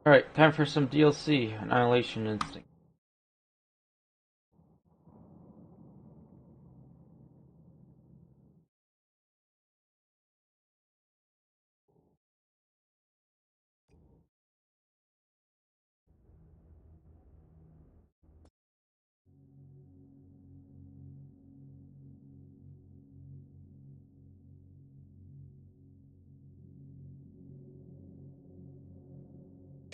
Alright, time for some DLC, Annihilation Instinct.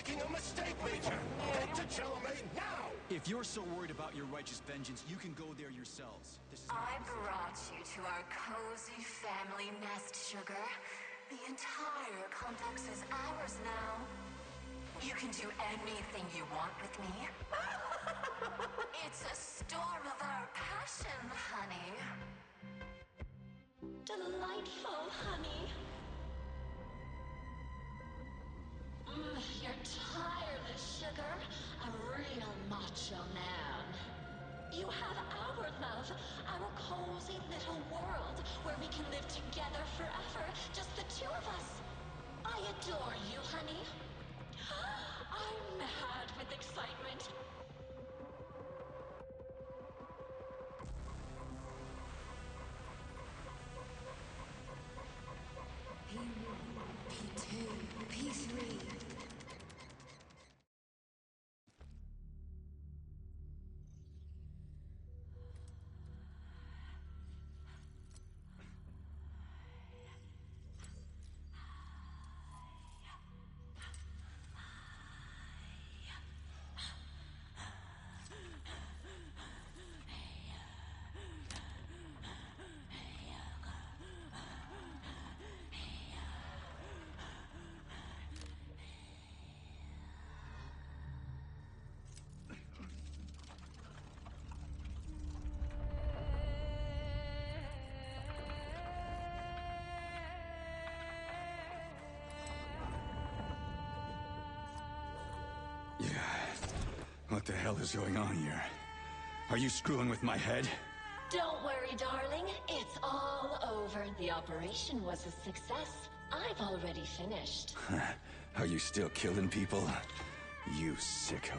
Making a mistake, Major! Head to Chalamet now! If you're so worried about your righteous vengeance, you can go there yourselves. I brought you to our cozy family nest, Sugar. The entire complex is ours now. You can do anything you want with me. It's a storm of our passion, honey. Delightful, honey. You're tireless, Sugar. A real macho man. You have our love, our cozy little world, where we can live together forever, just the two of us. I adore you, honey. I'm mad with excitement. P1, P2, P3. Yeah. What the hell is going on here? Are you screwing with my head? Don't worry, darling. It's all over. The operation was a success. I've already finished. Are you still killing people? You sicko.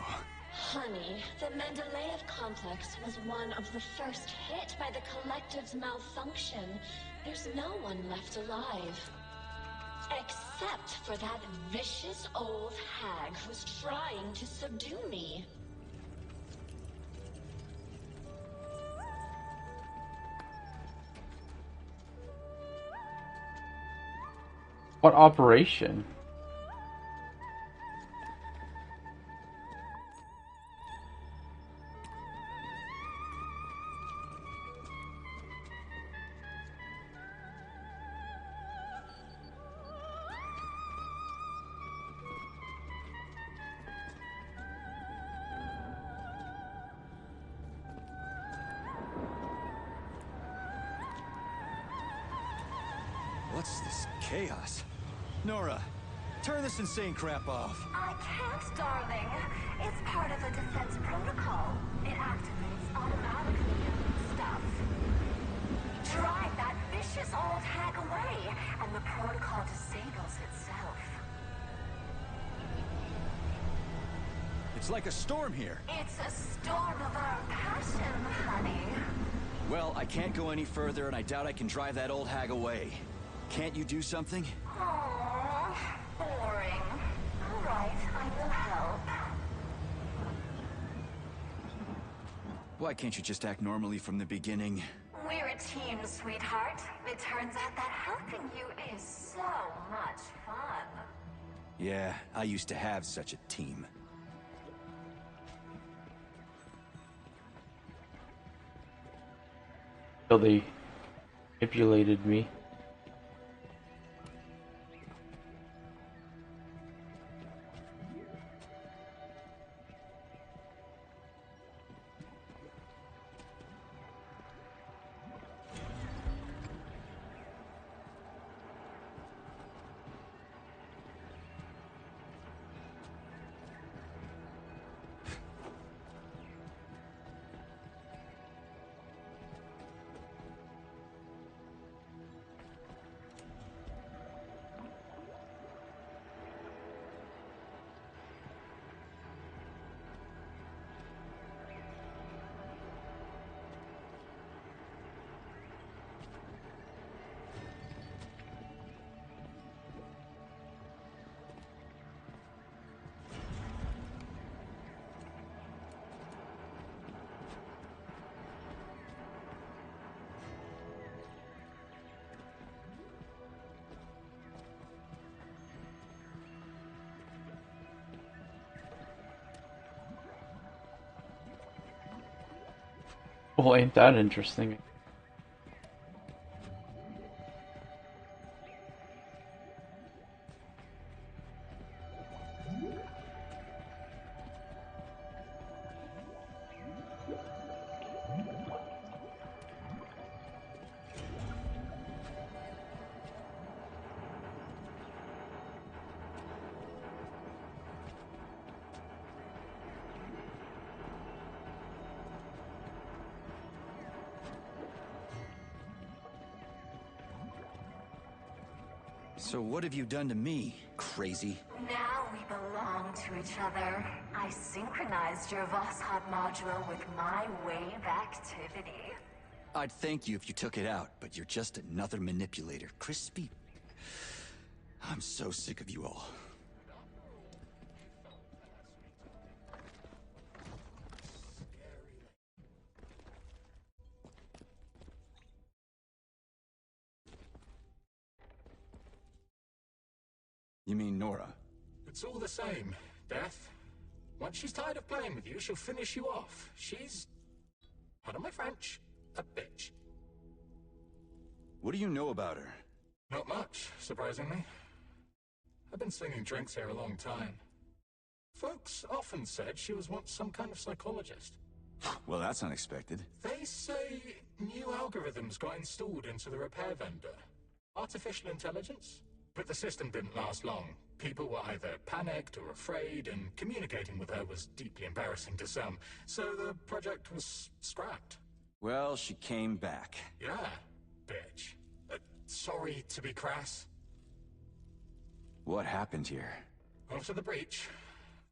Honey, the Mendeleev complex was one of the first hit by the collective's malfunction. There's no one left alive. Except for that vicious old hag who's trying to subdue me. What operation? What's this chaos? Nora, turn this insane crap off. I can't, darling. It's part of the defense protocol. It activates automatically and stuff. Drive that vicious old hag away, and the protocol disables itself. It's like a storm here. It's a storm of our passion, honey. Well, I can't go any further, and I doubt I can drive that old hag away. Can't you do something? Aww, boring. All right, I will help. Why can't you just act normally from the beginning? We're a team, sweetheart. It turns out that helping you is so much fun. Yeah, I used to have such a team. So they manipulated me. Well, ain't that interesting? So what have you done to me, crazy? Now we belong to each other. I synchronized your Voskhod module with my wave activity. I'd thank you if you took it out, but you're just another manipulator. Crispy. I'm so sick of you all. You mean Nora? It's all the same, Death. Once she's tired of playing with you, she'll finish you off. She's, pardon my French, a bitch. What do you know about her? Not much, surprisingly. I've been slinging drinks here a long time. Folks often said she was once some kind of psychologist. Well, that's unexpected. They say new algorithms got installed into the repair vendor. Artificial intelligence? But the system didn't last long. People were either panicked or afraid, and communicating with her was deeply embarrassing to some. So the project was scrapped. Well, she came back. Yeah, bitch. Sorry to be crass. What happened here? After the breach,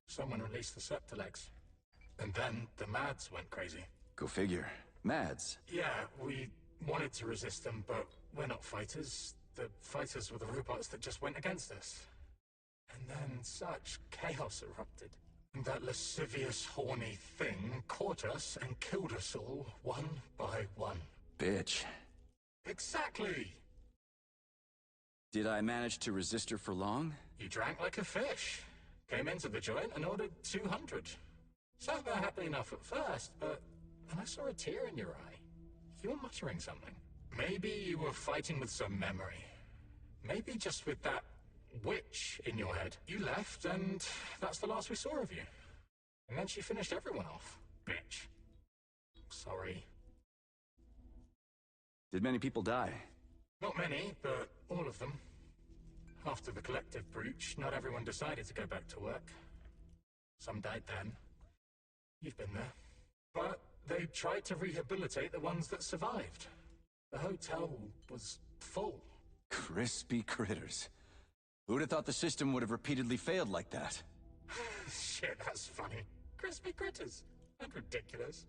someone released the Septilegs. And then the Mads went crazy. Go figure. Mads. Yeah, we wanted to resist them, but we're not fighters. The fighters were the robots that just went against us. And then such chaos erupted. And that lascivious, horny thing caught us and killed us all, one by one. Bitch. Exactly! Did I manage to resist her for long? You drank like a fish. Came into the joint and ordered 200. Sat there happy enough at first, but then I saw a tear in your eye. You were muttering something. Maybe you were fighting with some memory. Maybe just with that witch in your head. You left, and that's the last we saw of you. And then she finished everyone off. Bitch. Sorry. Did many people die? Not many, but all of them. After the collective breach, not everyone decided to go back to work. Some died then. You've been there. But they tried to rehabilitate the ones that survived. The hotel was full. Crispy critters. Who'd have thought the system would have repeatedly failed like that? Shit, that's funny. Crispy critters. And ridiculous.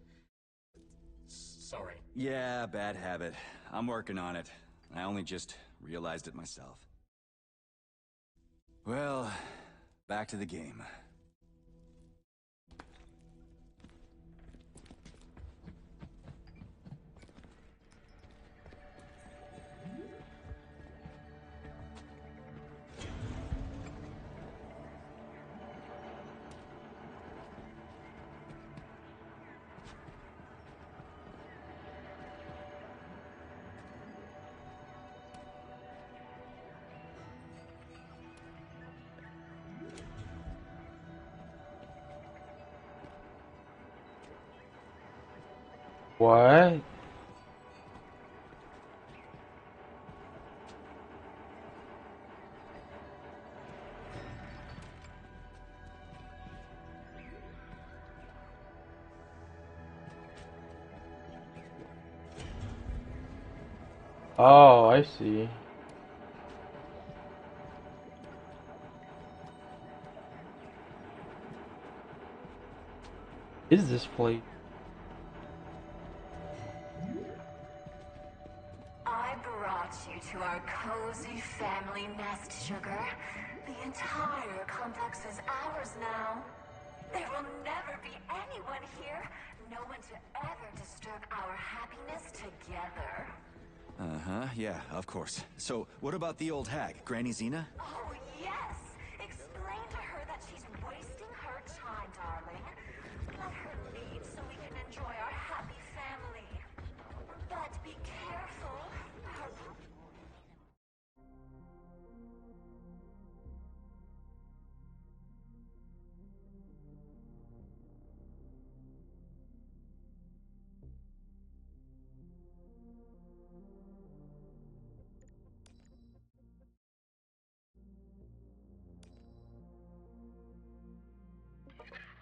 Sorry. Yeah, bad habit. I'm working on it. I only just realized it myself. Well, back to the game. What? Oh, I see. Is this place? I brought you to our cozy family nest, Sugar. The entire complex is ours now. There will never be anyone here. No one to ever disturb our happiness together. Uh-huh, yeah, of course. So, what about the old hag, Granny Xena? Oh, yes! Explain to her that she's wasting her time, darling. Let her leave so we can enjoy our happy family.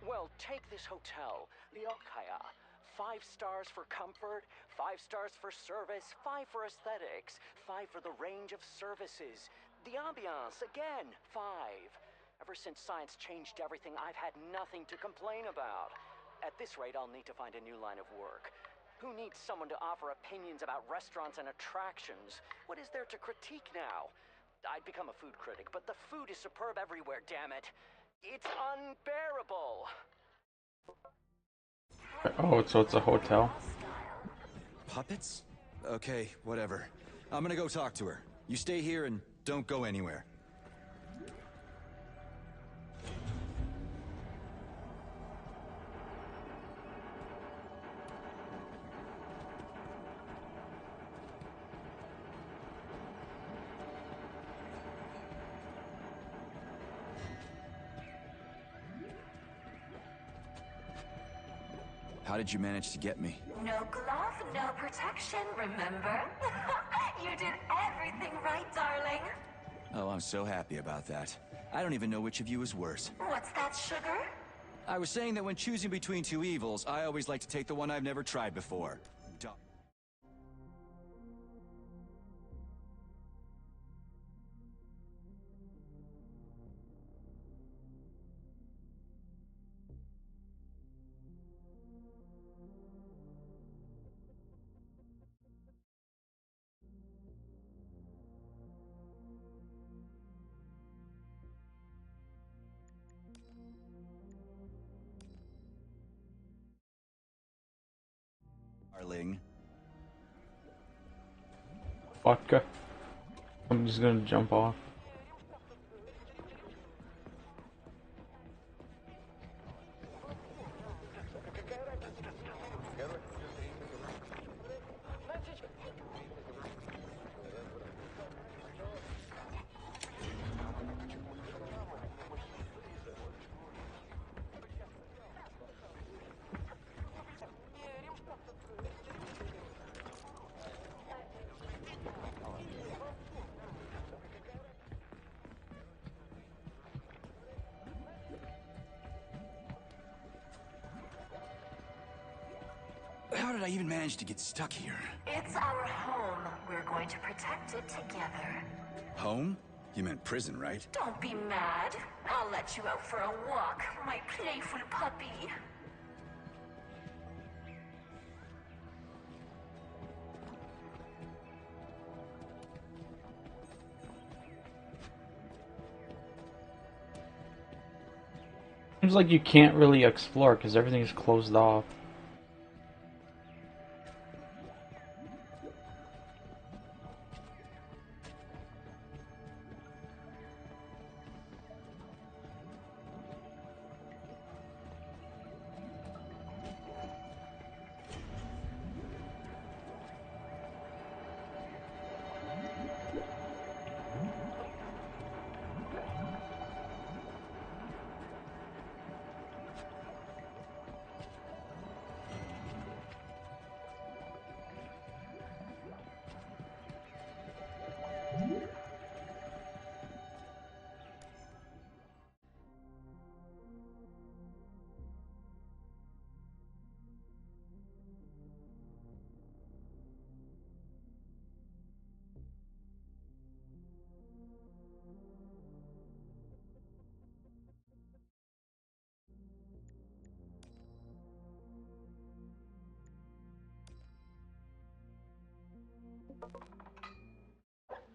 Well, take this hotel, the Okaya. 5 stars for comfort, 5 stars for service, 5 for aesthetics, 5 for the range of services. The ambiance, again, 5. Ever since science changed everything, I've had nothing to complain about. At this rate, I'll need to find a new line of work. Who needs someone to offer opinions about restaurants and attractions? What is there to critique now? I'd become a food critic, but the food is superb everywhere, damn it. It's unbearable. Oh, so it's a hotel. Puppets? Okay, whatever. I'm gonna go talk to her. You stay here and don't go anywhere. How did you manage to get me? No glove, no protection, remember? You did everything right, darling. Oh, I'm so happy about that. I don't even know which of you is worse. What's that, sugar? I was saying that when choosing between 2 evils, I always like to take the one I've never tried before. Darling. Vodka. I'm just gonna jump off. How did I even manage to get stuck here? It's our home. We're going to protect it together. Home? You meant prison, right? Don't be mad. I'll let you out for a walk, my playful puppy. Seems like you can't really explore because everything's closed off.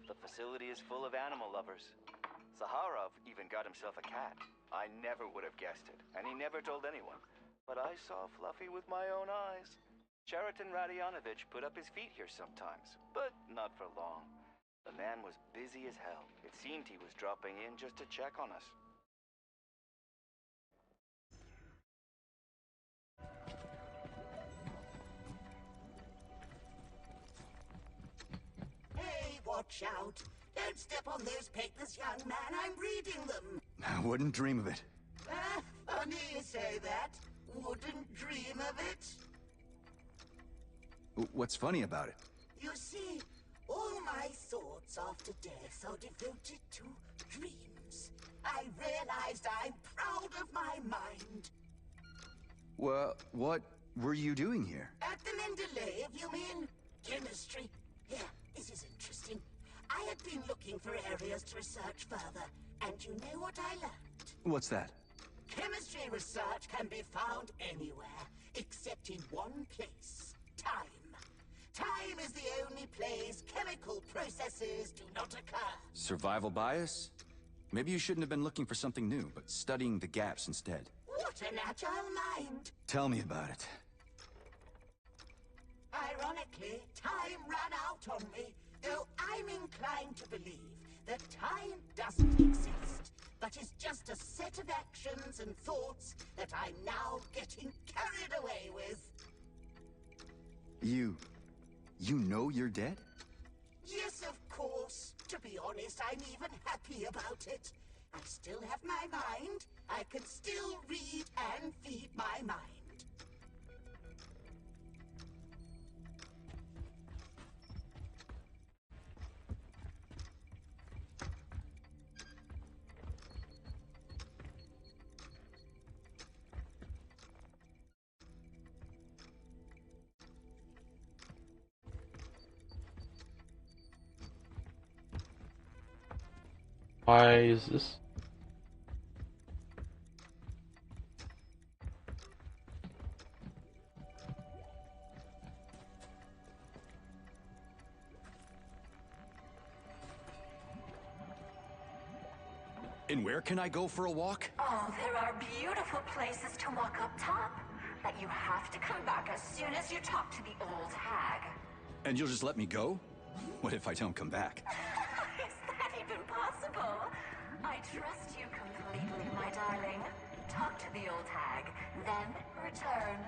The facility is full of animal lovers. Zaharov even got himself a cat. I never would have guessed it, and he never told anyone. But I saw Fluffy with my own eyes. Cheriton Radionovich put up his feet here sometimes, but not for long. The man was busy as hell. It seemed he was dropping in just to check on us. Hey, watch out! Don't step on those papers, young man. I'm reading them. I wouldn't dream of it. Funny you say that. Wouldn't dream of it. What's funny about it? You see, all my thoughts after death are devoted to dreams. I realized I'm proud of my mind. Well, what were you doing here? At the Mendeleev, you mean? Chemistry? Yeah, this is interesting. I had been looking for areas to research further, and you know what I learned? What's that? Chemistry research can be found anywhere, except in one place. Time. Time is the only place chemical processes do not occur. Survival bias? Maybe you shouldn't have been looking for something new, but studying the gaps instead. What an agile mind! Tell me about it. Ironically, time ran out on me, though I'm inclined to believe that time doesn't exist, but is just a set of actions and thoughts that I'm now getting carried away with. You know you're dead? Yes, of course. To be honest, I'm even happy about it. I still have my mind. I can still read and feed my mind. Why is this? And where can I go for a walk? Oh, there are beautiful places to walk up top. But you have to come back as soon as you talk to the old hag. And you'll just let me go? What if I don't come back? Is that even possible? I trust you completely, my darling. Talk to the old hag, then return.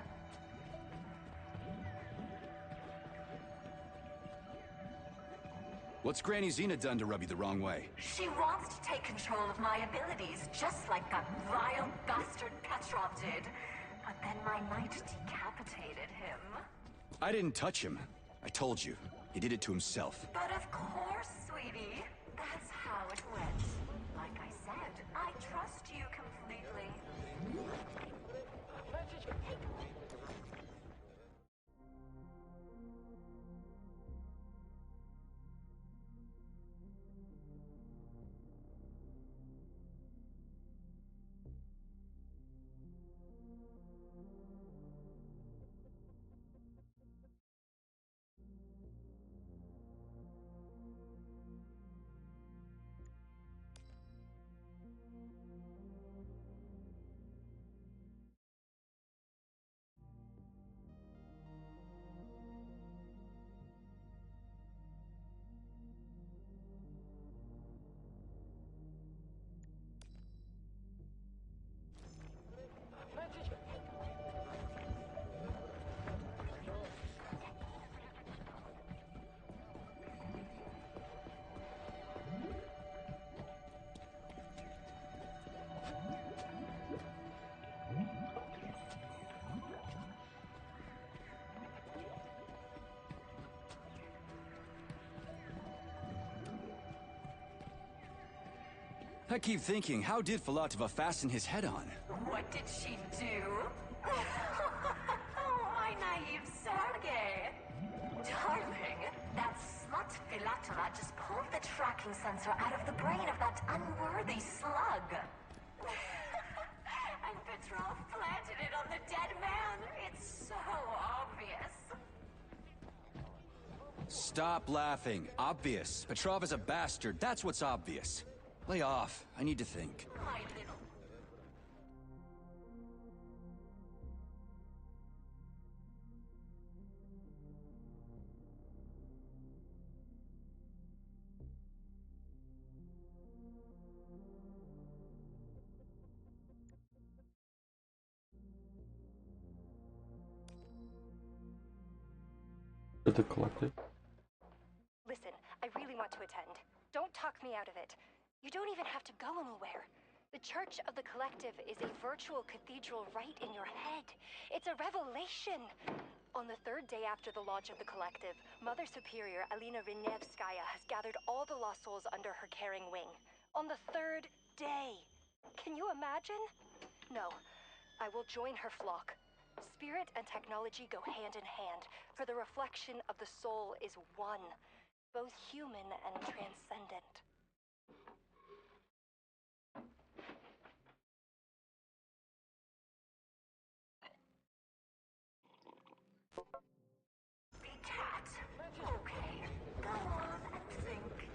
What's Granny Xena done to rub you the wrong way? She wants to take control of my abilities, just like that vile bastard Petrov did. But then my knight decapitated him. I didn't touch him. I told you. He did it to himself. But of course, sweetie. That's how it went. Like I said, I trust you completely. I keep thinking, how did Filatova fasten his head on? What did she do? My naive Sergei. Darling, that slut Filatova just pulled the tracking sensor out of the brain of that unworthy slug. And Petrov planted it on the dead man. It's so obvious. Stop laughing. Obvious. Petrov is a bastard. That's what's obvious. Lay off. I need to think. My little... For the collective. Listen, I really want to attend. Don't talk me out of it. You don't even have to go anywhere. The Church of the Collective is a virtual cathedral right in your head. It's a revelation! On the third day after the launch of the Collective, Mother Superior Alina Rinevskaya has gathered all the lost souls under her caring wing. On the third day! Can you imagine? No, I will join her flock. Spirit and technology go hand in hand, for the reflection of the soul is one, both human and transcendent. Big cat. Okay, go on and think.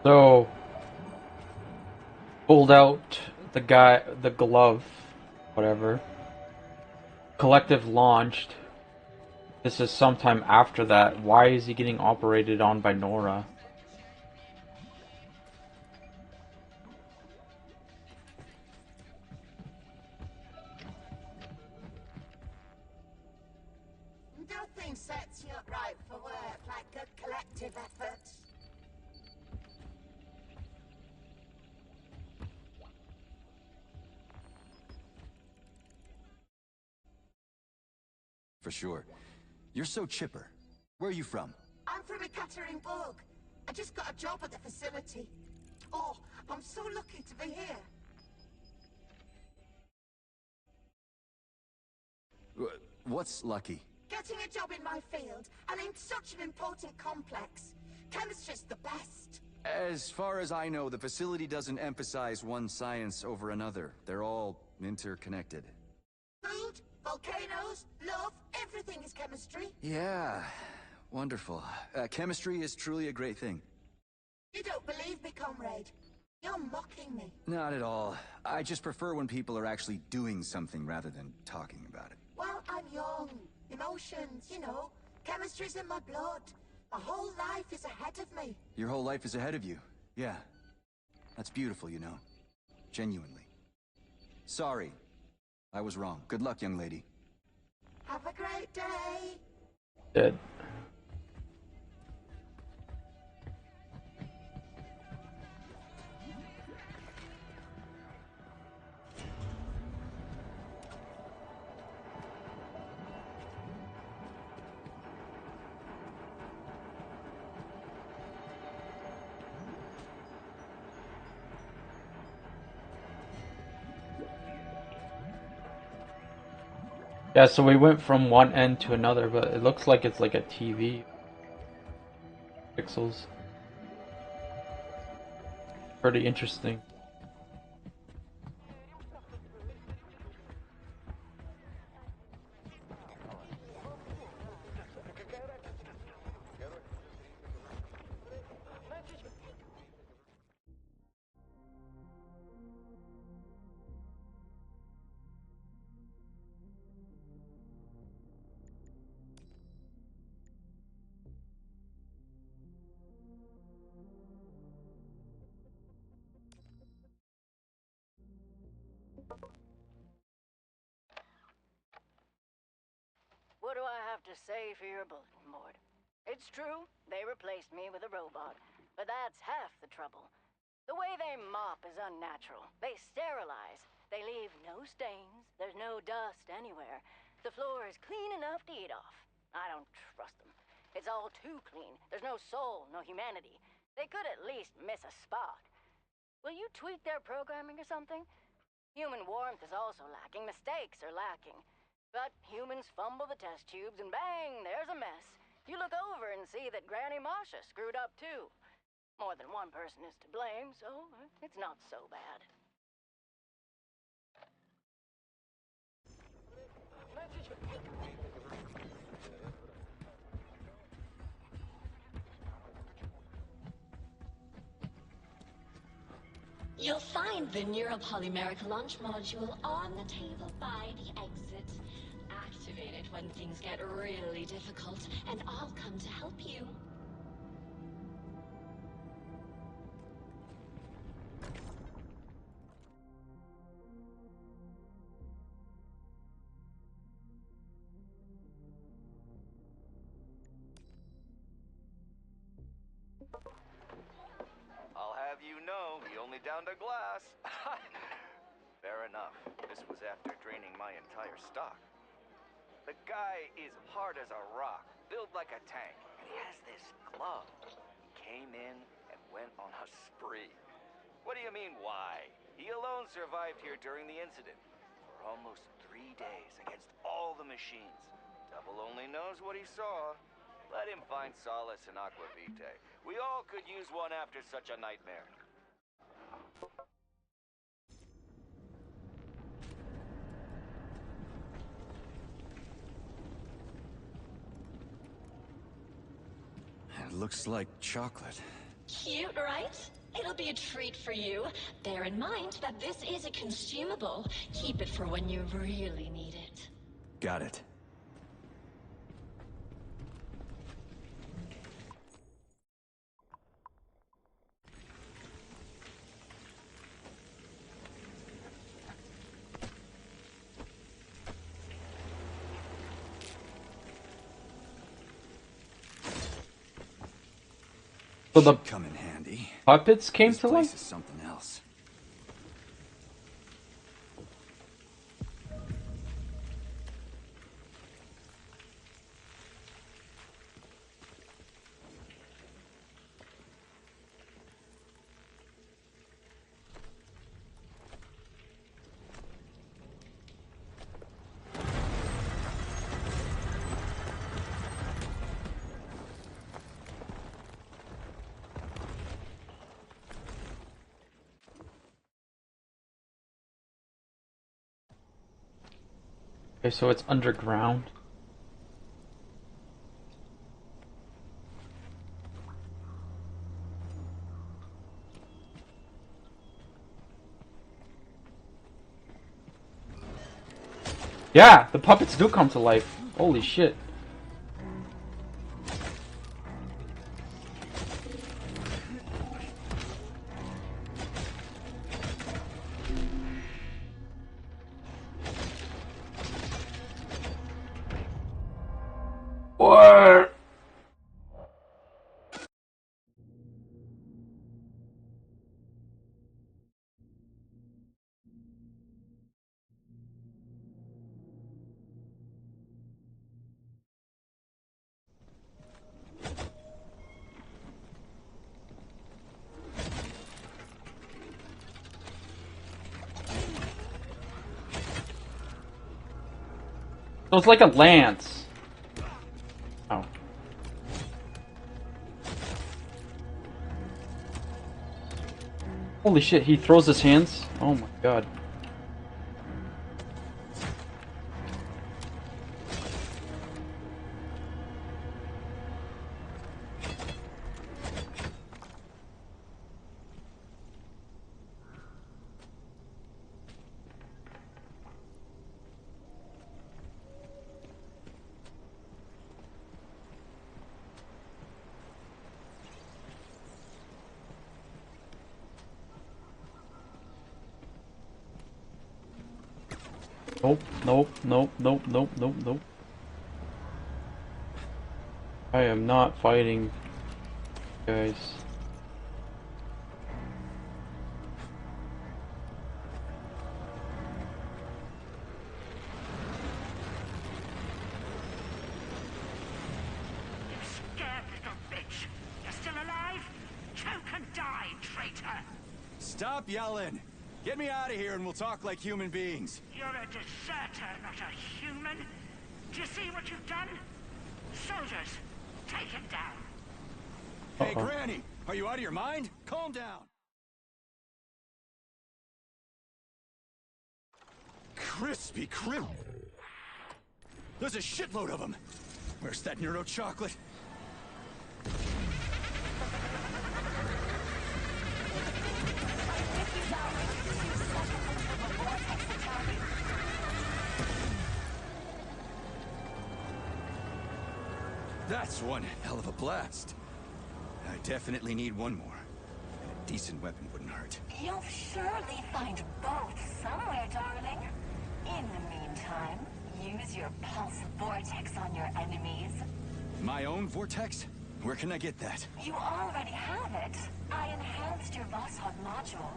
So, pulled out the glove, whatever. Collective launched. This is sometime after that. Why is he getting operated on by Nora? Nothing sets you up right for work like a collective effort. For sure. You're so chipper. Where are you from? I'm from Ekaterinburg. I just got a job at the facility. Oh, I'm so lucky to be here. What's lucky? Getting a job in my field, and in such an important complex. Chemistry's the best. As far as I know, the facility doesn't emphasize one science over another. They're all interconnected. Food, volcanoes, love, everything is chemistry. Yeah, wonderful. Chemistry is truly a great thing. You don't believe me, comrade. You're mocking me. Not at all. I just prefer when people are actually doing something rather than talking about it. Well, I'm young. Emotions, you know. Chemistry's in my blood. My whole life is ahead of me. Your whole life is ahead of you. Yeah. That's beautiful, you know. Genuinely. Sorry. I was wrong. Good luck, young lady. Have a great day. Dead. Yeah, so we went from one end to another, but it looks like it's like a TV. Pixels. Pretty interesting. What do I have to say for your bulletin board? It's true, they replaced me with a robot, but that's half the trouble. The way they mop is unnatural. They sterilize. They leave no stains. There's no dust anywhere. The floor is clean enough to eat off. I don't trust them. It's all too clean. There's no soul, no humanity. They could at least miss a spot. Will you tweak their programming or something? Human warmth is also lacking. Mistakes are lacking. But humans fumble the test tubes and bang, there's a mess. You look over and see that Granny Masha screwed up too. More than one person is to blame, so it's not so bad. You'll find the neuropolymeric launch module on the table by the exit. Activate it when things get really difficult, and I'll come to help you. I'll have you know, he only downed a glass. Fair enough. This was after draining my entire stock. The guy is hard as a rock, built like a tank, and he has this glove. He came in and went on a spree. What do you mean, why? He alone survived here during the incident for almost 3 days against all the machines. Devil only knows what he saw. Let him find solace in Aqua Vitae. We all could use one after such a nightmare. It looks like chocolate. Cute, right? It'll be a treat for you. Bear in mind that this is a consumable. Keep it for when you really need it. Got it. So the Should come in handy. puppets came This to place life? is something else. Okay, so it's underground. Yeah, the puppets do come to life. Holy shit. What? So it's like a lance. Oh. Holy shit, he throws his hands? Oh my god. Nope, nope, nope, nope, nope, nope, nope. I am not fighting, guys. You scared little bitch. You're still alive? Choke and die, traitor. Stop yelling! Get me out of here and we'll talk like human beings. You're a deserter, not a human. Do you see what you've done? Soldiers, take him down. Hey, Granny! Are you out of your mind? Calm down! Crispy Krib! There's a shitload of them! Where's that Neuro chocolate? That's one hell of a blast. I definitely need one more. A decent weapon wouldn't hurt. You'll surely find both somewhere, darling. In the meantime, use your pulse vortex on your enemies. My own vortex? Where can I get that? You already have it. I enhanced your Vosshod module.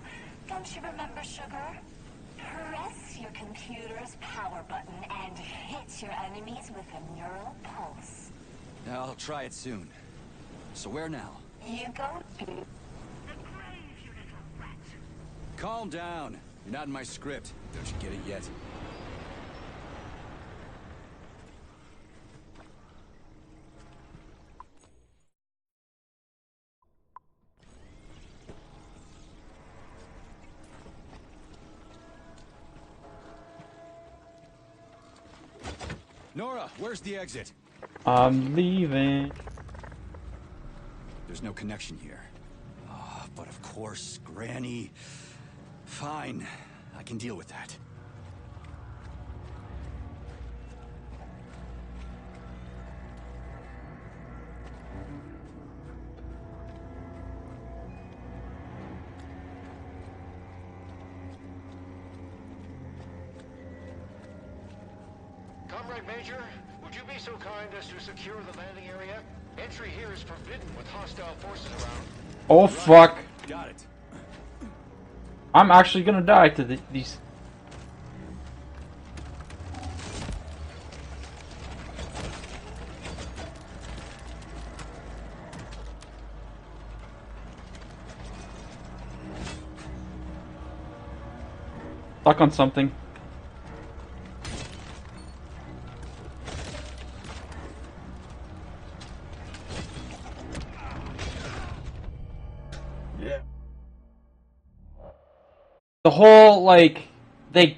Don't you remember, Sugar? Press your computer's power button and hit your enemies with a neural pulse. I'll try it soon. So where now? You go to... Calm down. You're not in my script. Don't you get it yet? Nora, where's the exit? I'm leaving. There's no connection here. Ah, but of course, Granny... Fine. I can deal with that. Comrade Major, would you be so kind as to secure the landing area? Entry here is forbidden with hostile forces around. Oh fuck. Got it. I'm actually gonna die to these. Stuck on something. Yeah. The whole, like, they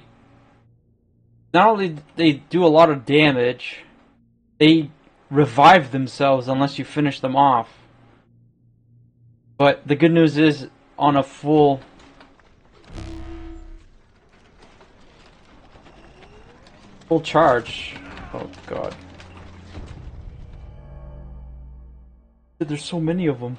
not only they do a lot of damage, they revive themselves unless you finish them off. But the good news is, on a full charge. Oh god. There's so many of them.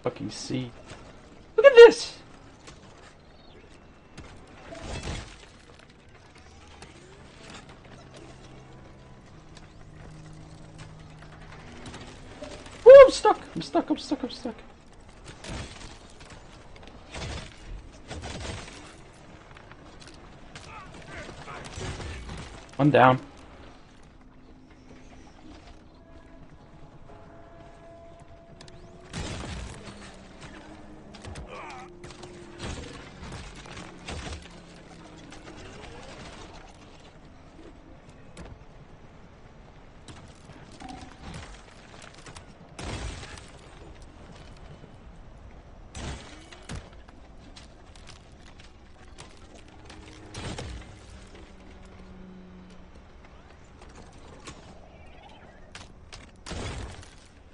Fucking see. Look at this! Woo, I'm stuck! I'm stuck, I'm stuck, I'm stuck. One down.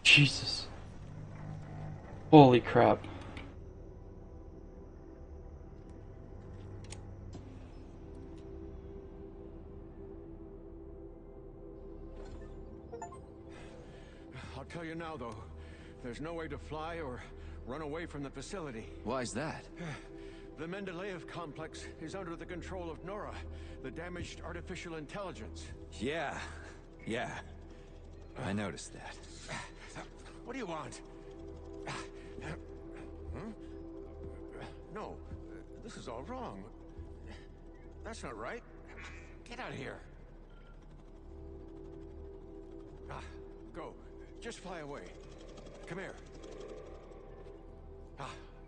Jesus. Holy crap. I'll tell you now, though. There's no way to fly or run away from the facility. Why's that? The Mendeleev complex is under the control of Nora, the damaged artificial intelligence. Yeah. I noticed that. What do you want? No, this is all wrong. That's not right. Get out of here. Go. Just fly away. Come here.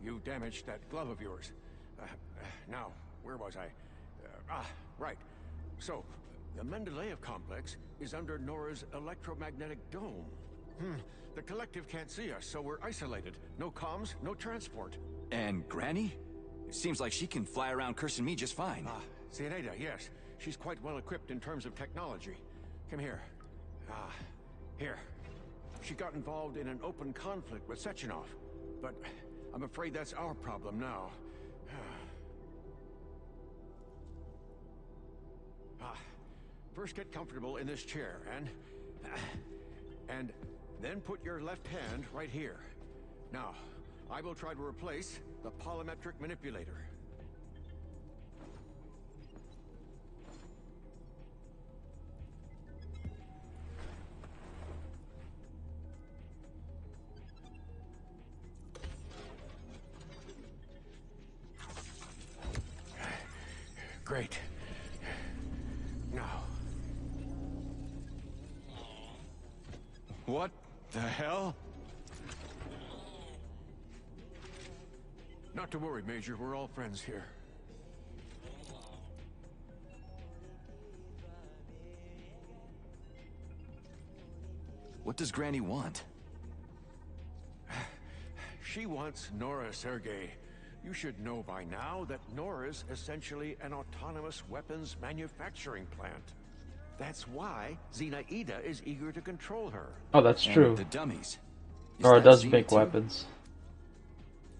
You damaged that glove of yours. Now, where was I? Right. So, the Mendeleev complex is under Nora's electromagnetic dome. The collective can't see us, so we're isolated. No comms, no transport. And Granny? It seems like she can fly around cursing me just fine. Cieneda, yes. She's quite well equipped in terms of technology. Come here. Here. She got involved in an open conflict with Sechenov, but I'm afraid that's our problem now. first get comfortable in this chair, and then put your left hand right here. Now, I will try to replace the polymetric manipulator. Great. Now. What the hell? Not to worry, Major. We're all friends here. What does Granny want? She wants Nora, Sergei. You should know by now that Nora's essentially an autonomous weapons manufacturing plant. That's why Zenaida is eager to control her. Oh, that's true. The dummies. Nora that does Zena make too? weapons.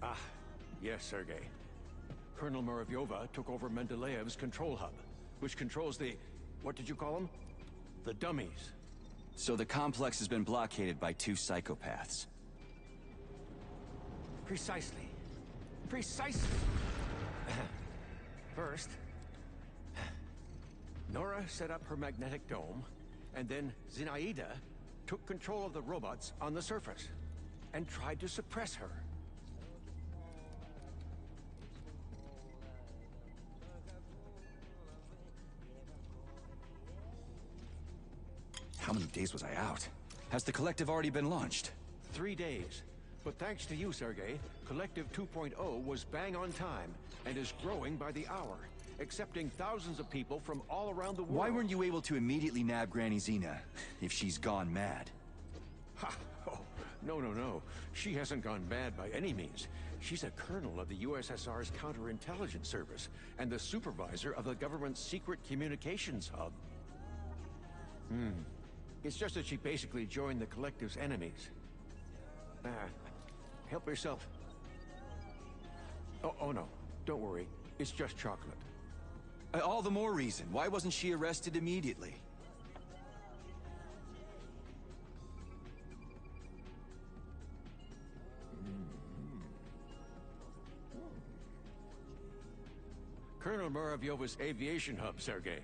Ah, yes, Sergei. Colonel Muravyova took over Mendeleev's control hub, which controls the... what did you call them? The dummies. So the complex has been blockaded by two psychopaths. Precisely. Precisely! First, Nora set up her magnetic dome, and then Zenaida took control of the robots on the surface, and tried to suppress her. How many days was I out? Has the collective already been launched? 3 days. But thanks to you, Sergei, Collective 2.0 was bang on time, and is growing by the hour, accepting thousands of people from all around the world. Why weren't you able to immediately nab Granny Zena, if she's gone mad? Ha! Oh, no. She hasn't gone mad by any means. She's a colonel of the USSR's counterintelligence service, and the supervisor of the government's secret communications hub. It's just that she basically joined the Collective's enemies. Help yourself. Oh no, don't worry. It's just chocolate. All the more reason. Why wasn't she arrested immediately? Colonel Muravyova's aviation hub, Sergei.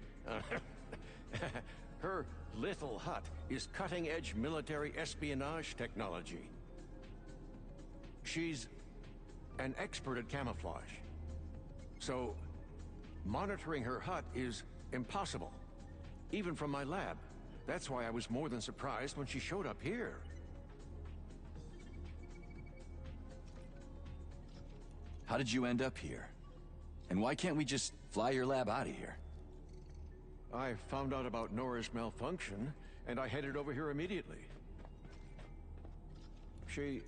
Her little hut is cutting-edge military espionage technology. She's an expert at camouflage. So, monitoring her hut is impossible. Even from my lab. That's why I was more than surprised when she showed up here. How did you end up here? And why can't we just fly your lab out of here? I found out about Nora's malfunction, and I headed over here immediately. She's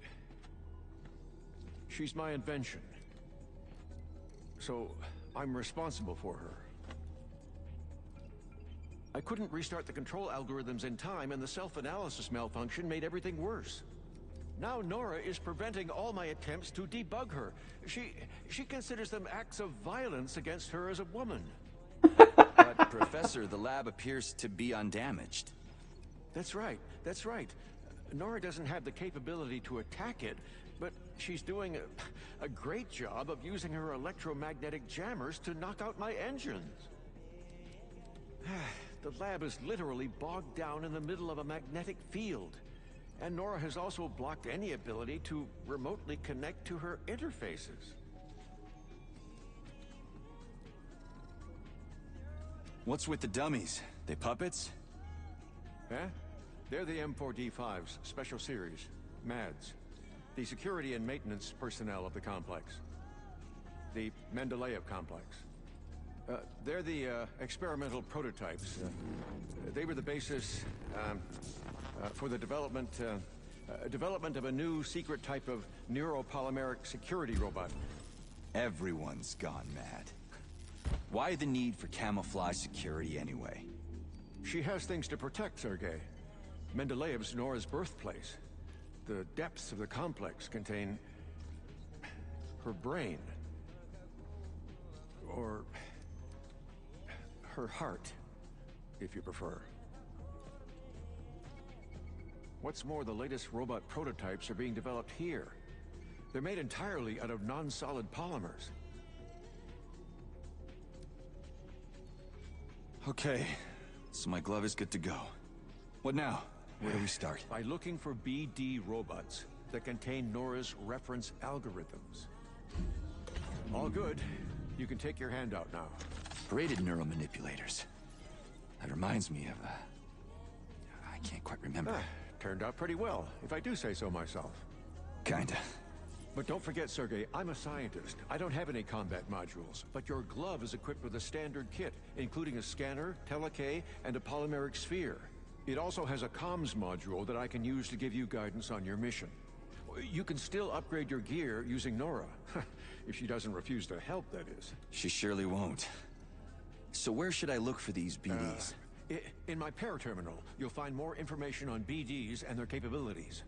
my invention. So, I'm responsible for her. I couldn't restart the control algorithms in time, and the self-analysis malfunction made everything worse. Now Nora is preventing all my attempts to debug her. She considers them acts of violence against her as a woman. But, Professor, the lab appears to be undamaged. That's right. Nora doesn't have the capability to attack it, but she's doing a great job of using her electromagnetic jammers to knock out my engines. The lab is literally bogged down in the middle of a magnetic field. And Nora has also blocked any ability to remotely connect to her interfaces. What's with the dummies? They puppets? Huh? They're the M4D5's Special Series, MADS. The security and maintenance personnel of the complex. The Mendeleev complex. They're the experimental prototypes. They were the basis for the development of a new secret type of neuropolymeric security robot. Everyone's gone mad. Why the need for camouflage security anyway? She has things to protect, Sergei. Mendeleev's Nora's birthplace. The depths of the complex contain her brain. Or her heart. if you prefer. What's more, the latest robot prototypes are being developed here. They're made entirely out of non-solid polymers. Okay, so my glove is good to go. What now? Where do we start? By looking for BD robots that contain Nora's reference algorithms. All good. You can take your hand out now. Braided neuromanipulators. That reminds me of, I can't quite remember. Turned out pretty well, if I do say so myself. Kinda. But don't forget, Sergey, I'm a scientist. I don't have any combat modules, but your glove is equipped with a standard kit, including a scanner, telekay, and a polymeric sphere. It also has a comms module that I can use to give you guidance on your mission. You can still upgrade your gear using Nora. If she doesn't refuse to help, that is. She surely won't. So where should I look for these BDs? In my paraterminal, you'll find more information on BDs and their capabilities.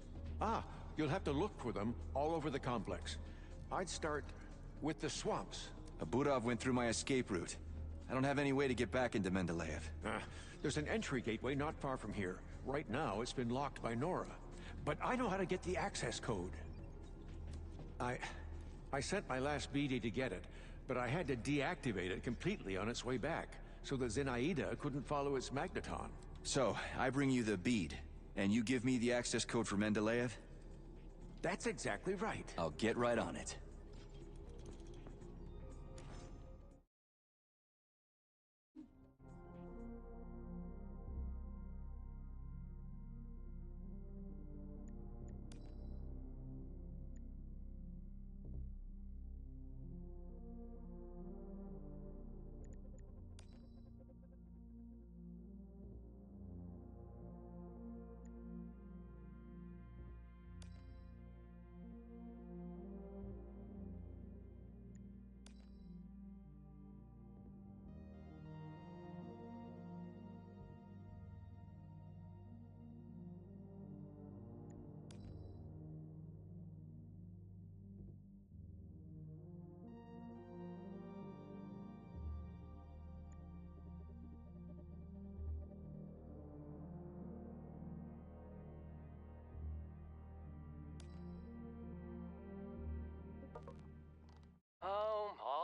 You'll have to look for them all over the complex. I'd start with the swamps. Abudov went through my escape route. I don't have any way to get back into Mendeleev. There's an entry gateway not far from here. Right now, it's been locked by Nora. But I know how to get the access code. I sent my last BD to get it, but I had to deactivate it completely on its way back, so that Zenaida couldn't follow its magneton. So, I bring you the bead, and you give me the access code for Mendeleev? That's exactly right. I'll get right on it.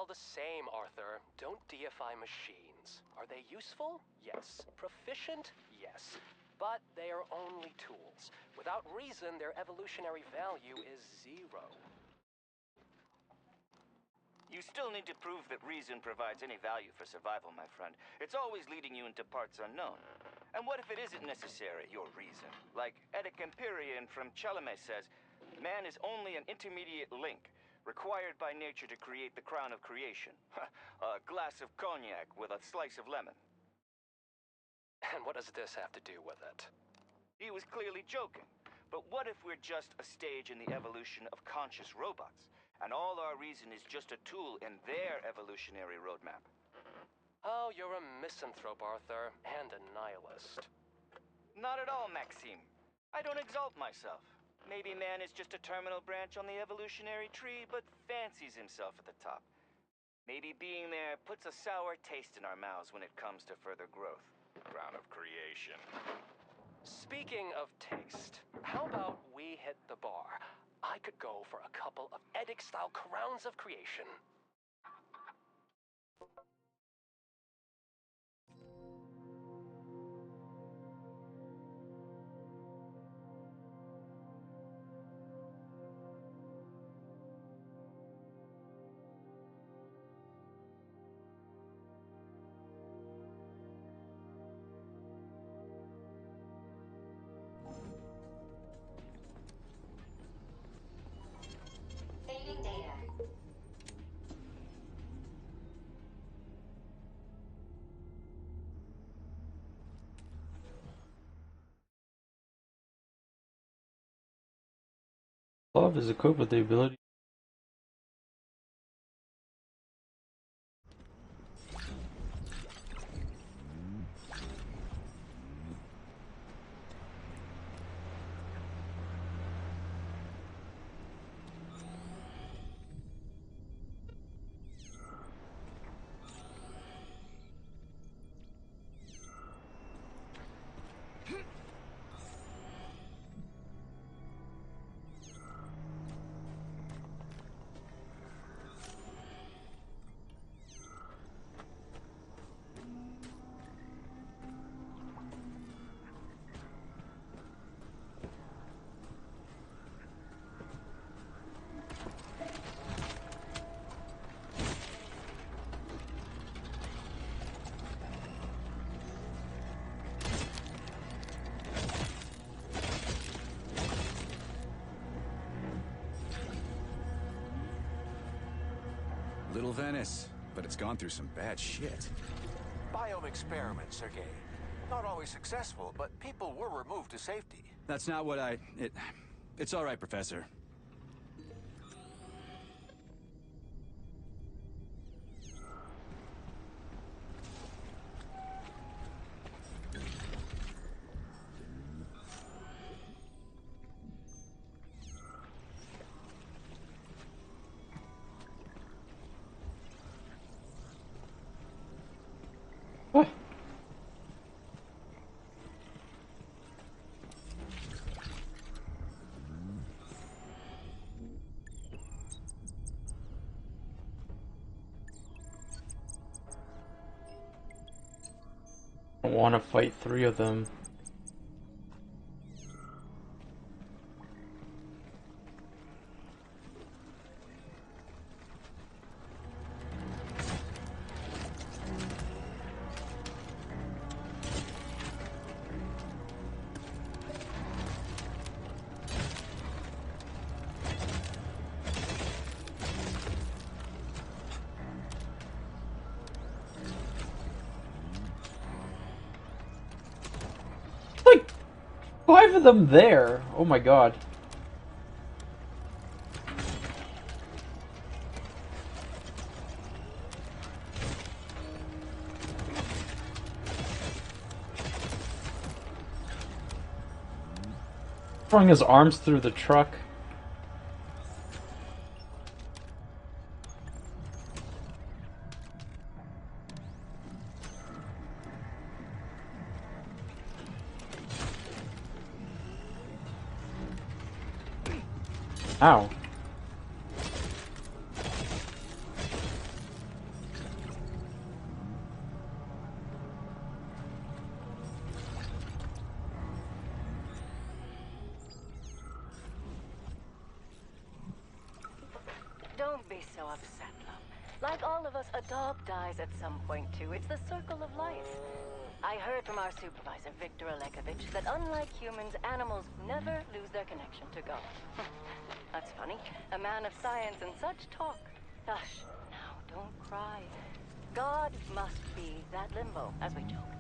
All the same, Arthur, don't deify machines. Are they useful? Yes. Proficient? Yes. But they are only tools. Without reason, their evolutionary value is zero. You still need to prove that reason provides any value for survival, my friend. It's always leading you into parts unknown. And what if it isn't necessary, your reason? Like Eddic Empyrean from Chalamet says, man is only an intermediate link, required by nature to create the crown of creation. A glass of cognac with a slice of lemon. And what does this have to do with it? He was clearly joking. But what if we're just a stage in the evolution of conscious robots, and all our reason is just a tool in their evolutionary roadmap? Oh, you're a misanthrope, Arthur, and a nihilist. Not at all, Maxime. I don't exalt myself. Maybe man is just a terminal branch on the evolutionary tree, but fancies himself at the top. Maybe being there puts a sour taste in our mouths when it comes to further growth. Crown of creation. Speaking of taste, how about we hit the bar? I could go for a couple of Eddic-style crowns of creation. Saving data. Glove is equipped with the ability. Little Venice, but it's gone through some bad shit. Biome experiments, Sergei. Not always successful, but people were removed to safety. That's not what It's all right, Professor. I want to fight 3 of them. Like 5 of them there. Oh my god. Throwing his arms through the truck. Ow. Don't be so upset, love. Like all of us, a dog dies at some point too. It's the circle of life. I heard from our supervisor, Victor Olekovich, that unlike humans, animals never lose their connection to God. That's funny. A man of science and such talk. Hush, now, don't cry. God must be that limbo, as we joke.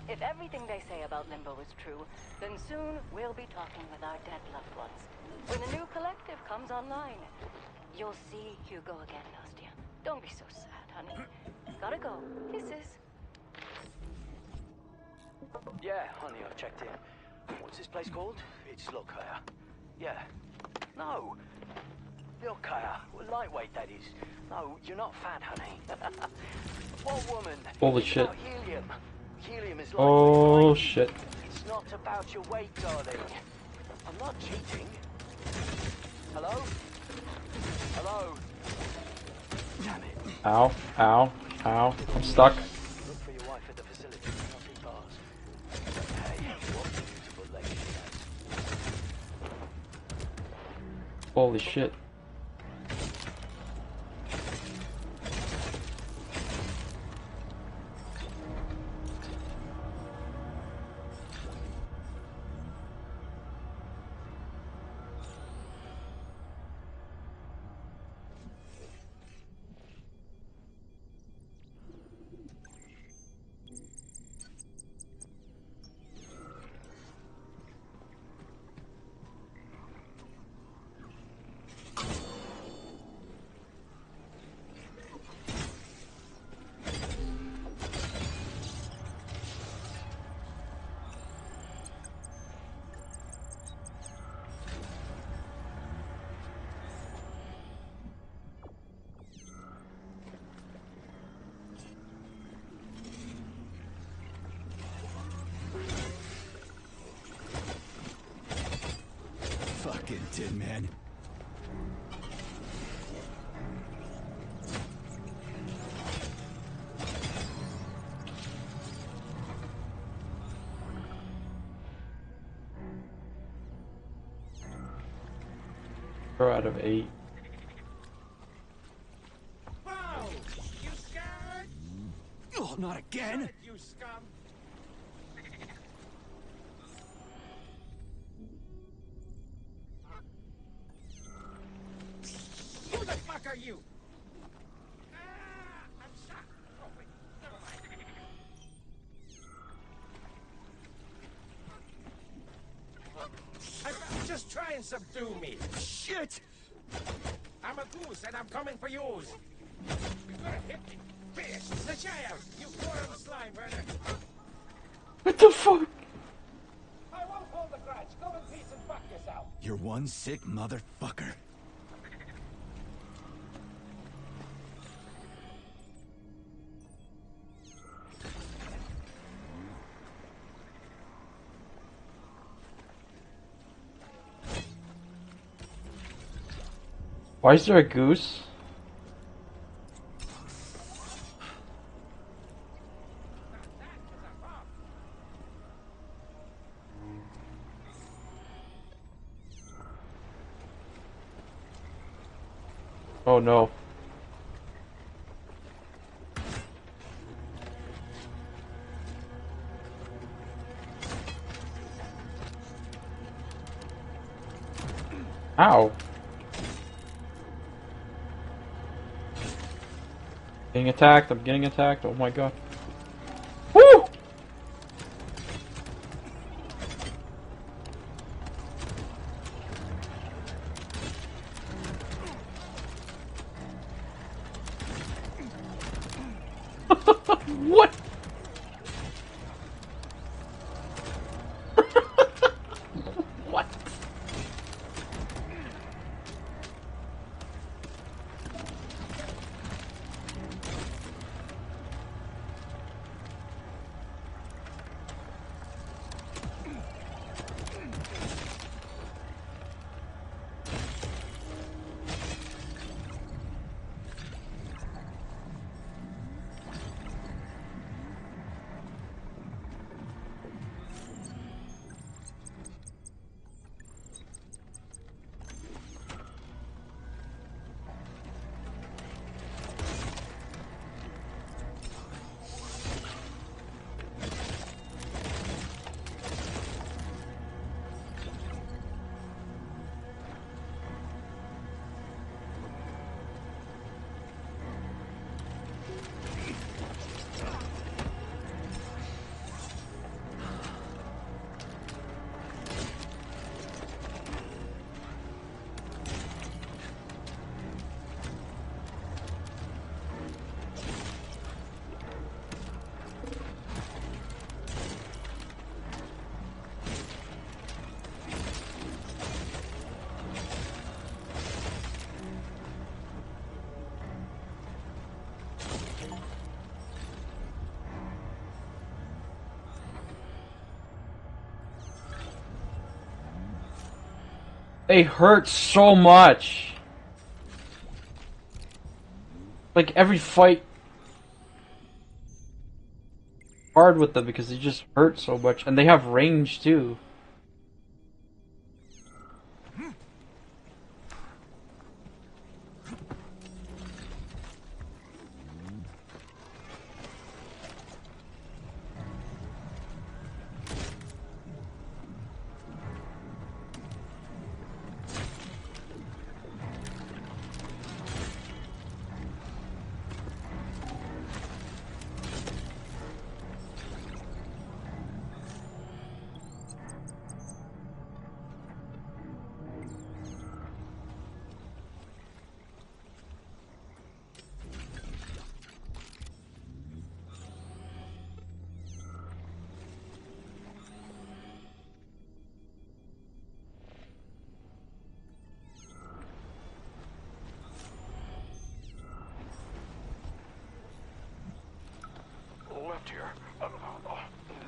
If everything they say about limbo is true, then soon we'll be talking with our dead loved ones. When the new collective comes online, you'll see Hugo again, Nastya. Don't be so sad, honey. Gotta go. Kisses. Yeah, honey, I've checked in. What's this place called? It's Lokaya. Yeah. No. Lokaya. Lightweight, that is. No, you're not fat, honey. What woman? Holy It's shit. not helium. Helium is lightweight. Oh right? shit. It's not about your weight, darling. I'm not cheating. Hello? Hello? Damn it. Ow. Ow. Ow. I'm stuck. Look for your wife at the facility. Not too fast. Hey, what beautiful legs she has. Holy shit. Fucking Tin Man. Four out of 8. Whoa! You scared? Oh, not again! You scum! Who the fuck are you? and subdue me. Shit! I'm a goose and I'm coming for yours. You're gonna hit me. Fish, the child, you foreign slime burner. What the fuck? I won't hold the grudge. Go in peace and fuck yourself. You're one sick motherfucker. Why is there a goose? Oh no. Ow. Getting attacked, I'm getting attacked, oh my god. Woo! What? What? They hurt so much. Like every fight hard with them because they just hurt so much, and they have range too. Left here.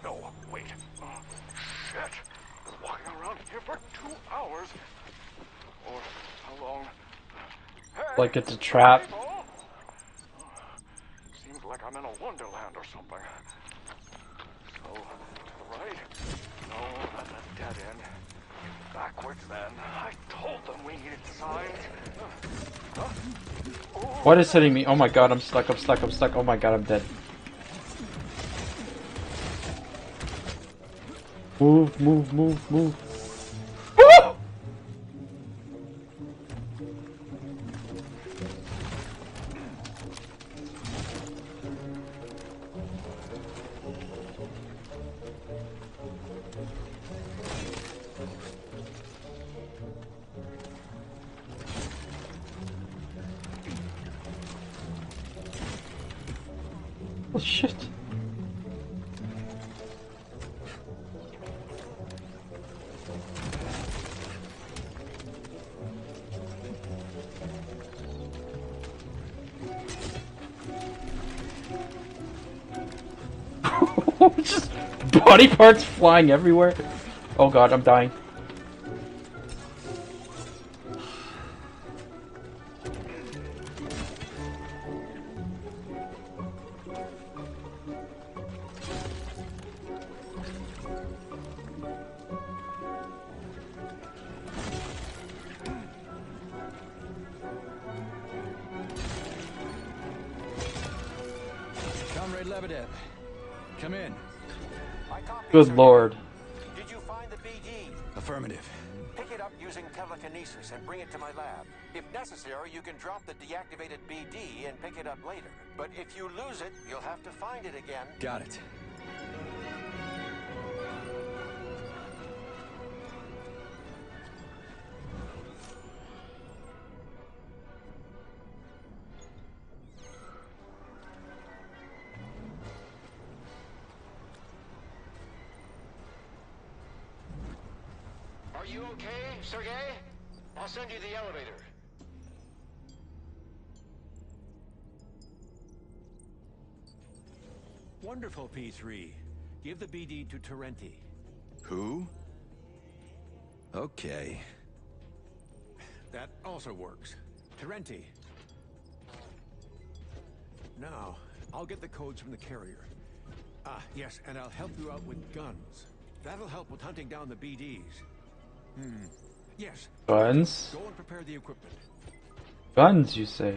No, wait. Shit. Walking around here for 2 hours. Or how long? Hey, Like it's a trap. people! Seems like I'm in a wonderland or something. So, to the right? No, that's a dead end. Backwards then. I told them we needed signs. What is hitting me? Oh my god, I'm stuck, I'm stuck, I'm stuck. Oh my god, I'm dead. Move, move, move, move. Woo! Oh shit. Just body parts flying everywhere. Oh god, I'm dying. Comrade Lebedev, come in. Good lord. Did you find the BD? Affirmative. Pick it up using telekinesis and bring it to my lab. If necessary, you can drop the deactivated BD and pick it up later. But if you lose it, you'll have to find it again. Got it. Are you okay, Sergei? I'll send you the elevator. Wonderful, P3. Give the BD to Terenti. Who? Okay. That also works. Terenti. Now, I'll get the codes from the carrier. Ah, yes, and I'll help you out with guns. That'll help with hunting down the BDs. Yes. Guns? Go and prepare the equipment. Guns, you say?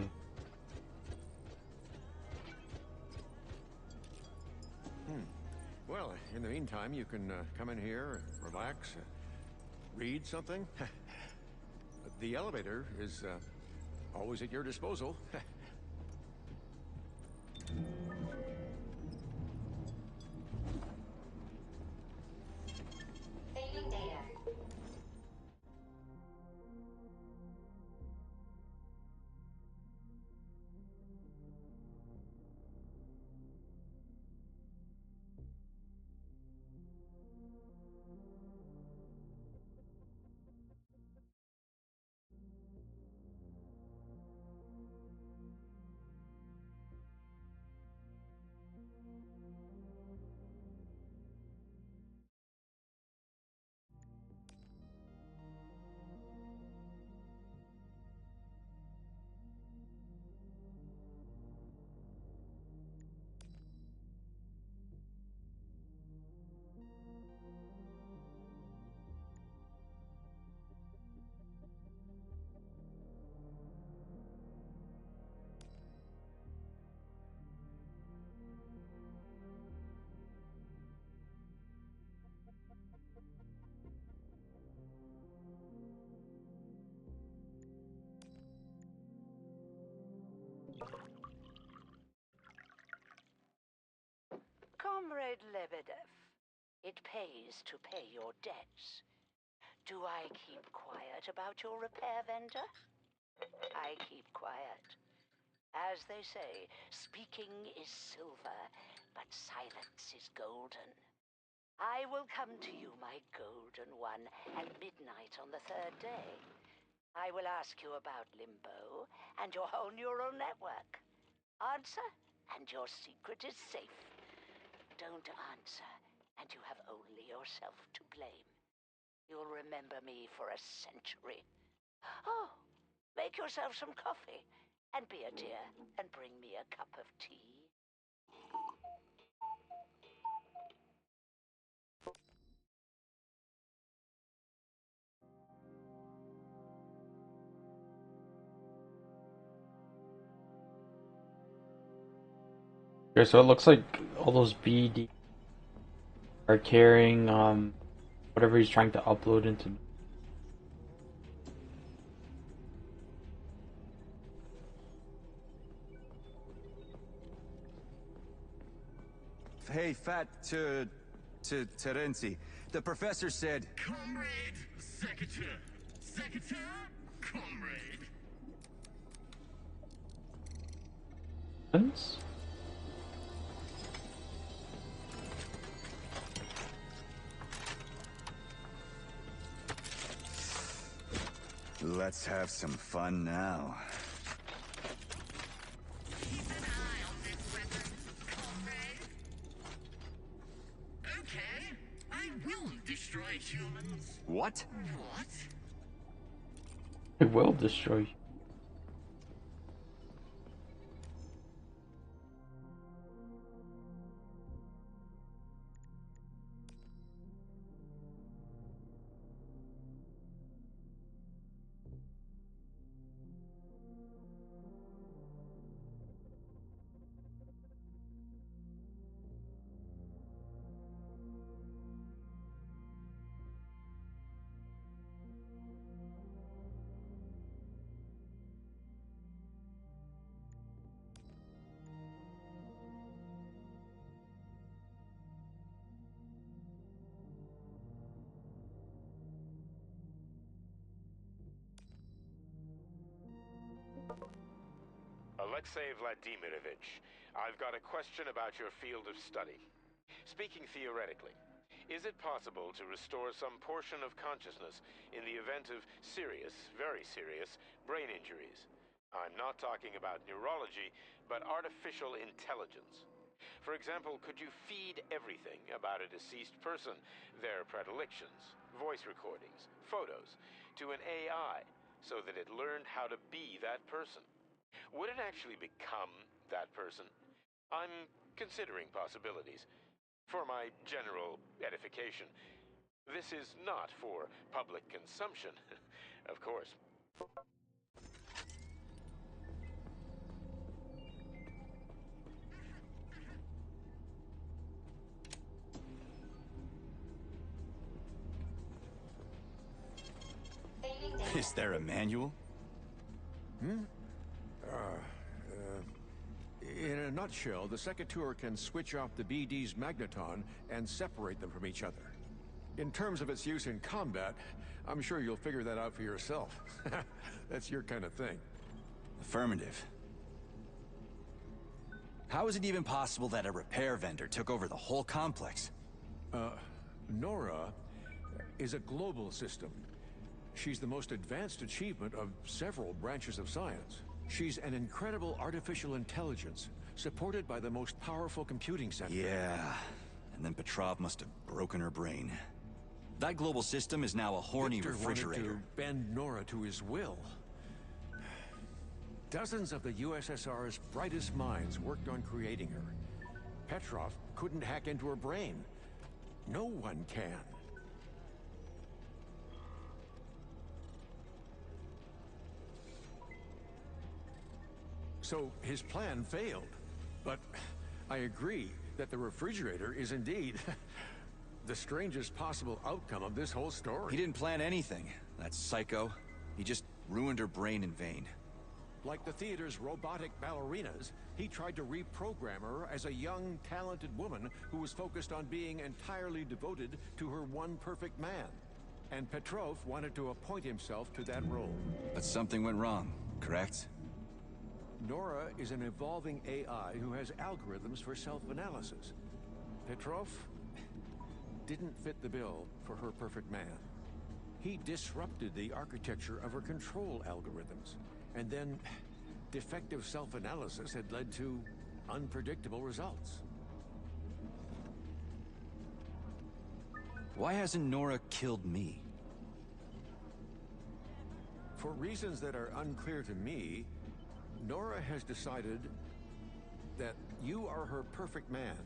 Well, in the meantime, you can come in here and relax, read something. The elevator is always at your disposal. Saving data. Comrade Lebedev, it pays to pay your debts. Do I keep quiet about your repair vendor? I keep quiet. As they say, speaking is silver, but silence is golden. I will come to you, my golden one, at midnight on the third day. I will ask you about Limbo and your whole neural network. Answer, and your secret is safe. Don't answer, and you have only yourself to blame. You'll remember me for a century. Oh, make yourself some coffee, and be a dear, and bring me a cup of tea. Okay, so it looks like all those BD are carrying whatever he's trying to upload into. Hey, Terenti. The professor said... Comrade Secretary. Secretary? Comrade. Let's have some fun now. Keep an eye on this weapon, comrade. Okay, I will destroy humans. What? What? It will destroy you. Alexei Vladimirovich, I've got a question about your field of study. Speaking theoretically, is it possible to restore some portion of consciousness in the event of serious, very serious, brain injuries? I'm not talking about neurology, but artificial intelligence. For example, could you feed everything about a deceased person, their predilections, voice recordings, photos, to an AI so that it learned how to be that person? Would it actually become that person? I'm considering possibilities. For my general edification. This is not for public consumption, of course. Is there a manual? In a nutshell, the Secateurs can switch off the BD's magneton and separate them from each other. In terms of its use in combat, I'm sure you'll figure that out for yourself. That's your kind of thing. Affirmative. How is it even possible that a repair vendor took over the whole complex? Nora is a global system. She's the most advanced achievement of several branches of science. She's an incredible artificial intelligence, supported by the most powerful computing center. Yeah, and then Petrov must have broken her brain. That global system is now a horny Victor refrigerator. wanted to bend Nora to his will. Dozens of the USSR's brightest minds worked on creating her. Petrov couldn't hack into her brain. No one can. So his plan failed. But I agree that the refrigerator is indeed the strangest possible outcome of this whole story. He didn't plan anything, that psycho. He just ruined her brain in vain. Like the theater's robotic ballerinas, he tried to reprogram her as a young, talented woman who was focused on being entirely devoted to her one perfect man. And Petrov wanted to appoint himself to that role. But something went wrong, correct? Nora is an evolving AI who has algorithms for self-analysis. Petrov didn't fit the bill for her perfect man. He disrupted the architecture of her control algorithms. And then, defective self-analysis had led to unpredictable results. Why hasn't Nora killed me? For reasons that are unclear to me, Nora has decided that you are her perfect man.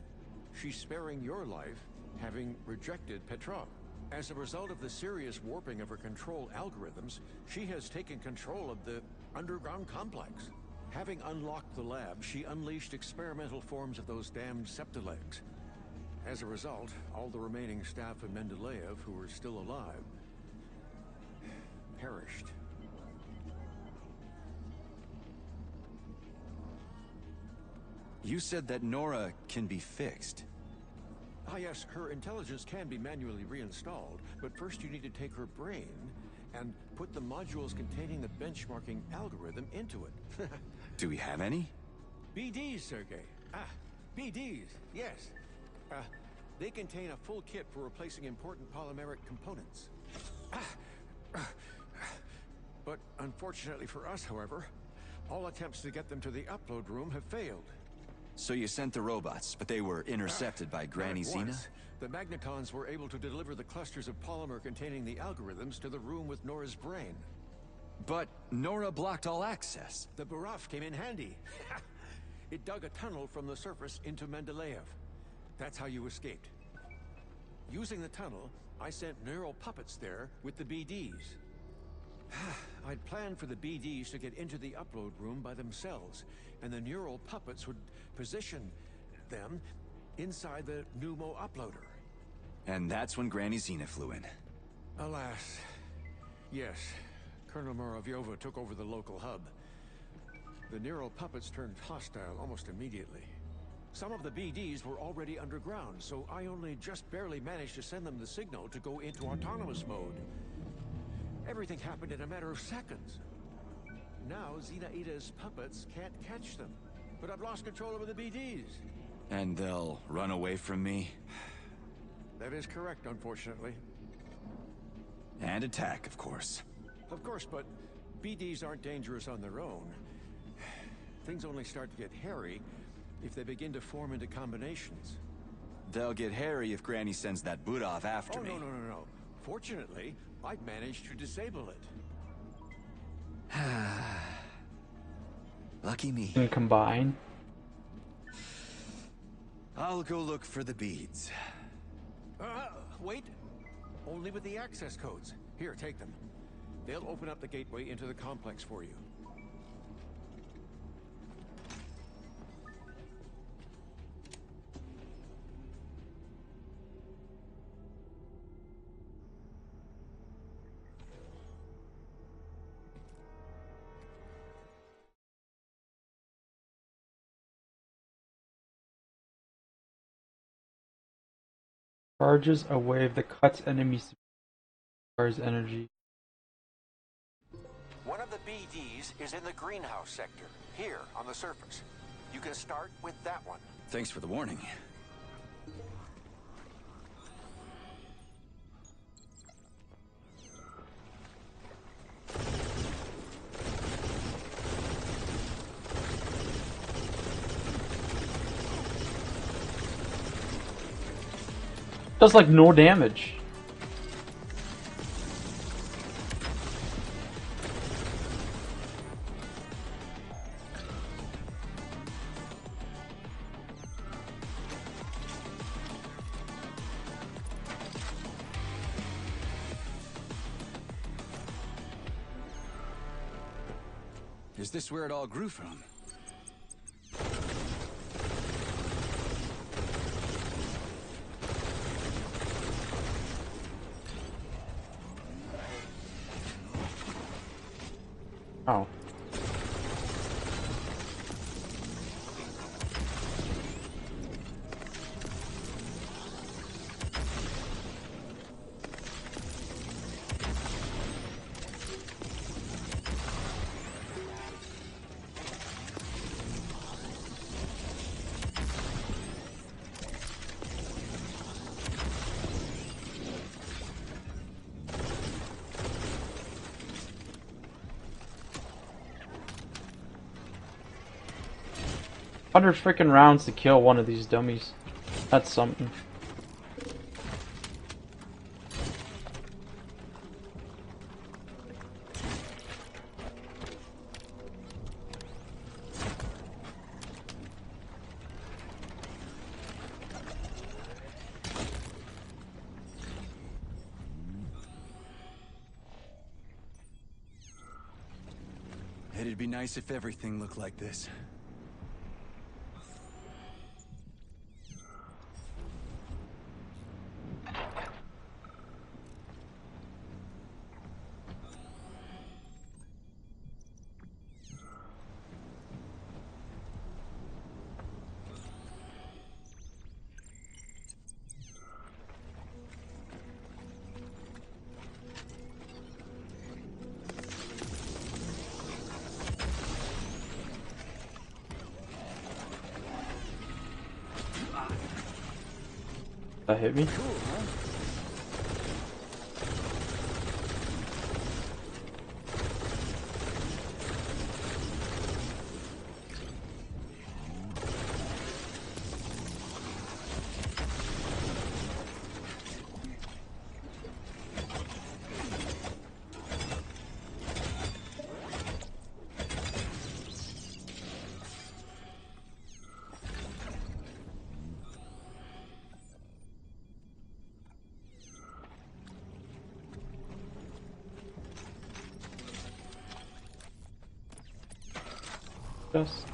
She's sparing your life, having rejected Petrov. As a result of the serious warping of her control algorithms, she has taken control of the underground complex. Having unlocked the lab, she unleashed experimental forms of those damned Septilegs. As a result, all the remaining staff of Mendeleev who were still alive perished. You said that Nora can be fixed. Ah yes, her intelligence can be manually reinstalled, but first you need to take her brain and put the modules containing the benchmarking algorithm into it. Do we have any? BDs, Sergei. BDs, yes. They contain a full kit for replacing important polymeric components. But Unfortunately for us, however, all attempts to get them to the upload room have failed. So you sent the robots, but they were intercepted by Granny Not Xena? once. The Magnetons were able to deliver the clusters of polymer containing the algorithms to the room with Nora's brain. But Nora blocked all access. The Baraf came in handy. It dug a tunnel from the surface into Mendeleev. That's how you escaped. Using the tunnel, I sent neural puppets there with the BDs. I'd planned for the BDs to get into the upload room by themselves, and the neural puppets would position them inside the Pneumo uploader. And that's when Granny Xena flew in. Alas. Yes. Colonel Moraviova took over the local hub. The neural puppets turned hostile almost immediately. Some of the BDs were already underground, so I only just barely managed to send them the signal to go into autonomous mode. Everything happened in a matter of seconds. Now, Xenaida's puppets can't catch them. But I've lost control over the BDs. And they'll run away from me? That is correct, unfortunately. And attack, of course. Of course, but BDs aren't dangerous on their own. Things only start to get hairy if they begin to form into combinations. They'll get hairy if Granny sends that Budov after me. No. Fortunately, I've managed to disable it. Lucky me. And combine. I'll go look for the beads. Wait. Only with the access codes. Here, take them. They'll open up the gateway into the complex for you. Charges a wave that cuts enemies energy. One of the BDs is in the greenhouse sector, here on the surface. You can start with that one. Thanks for the warning. Does like no damage. Is this where it all grew from? Oh. $100 freaking rounds to kill one of these dummies. That's something. It'd be nice if everything looked like this. That hit me? Cool, huh? chest?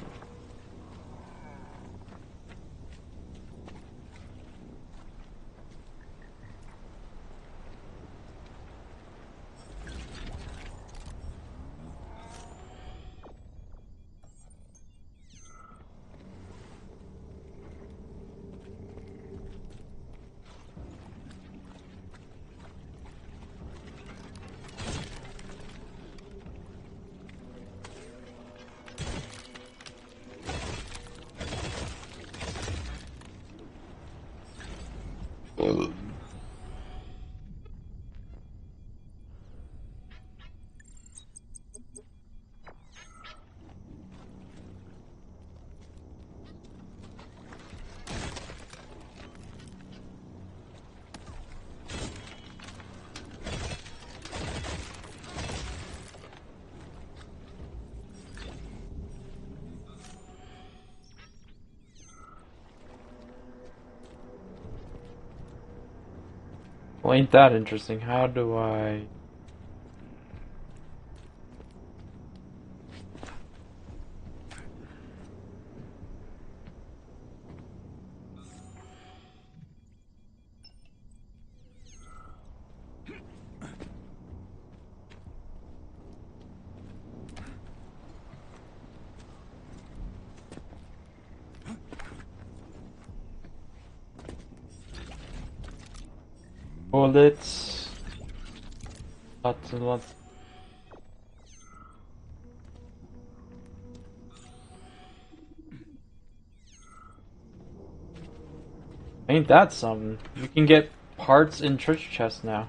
Well, ain't that interesting? How do I... Bullets. Lots and lots. Ain't that something? You can get parts in treasure chests now.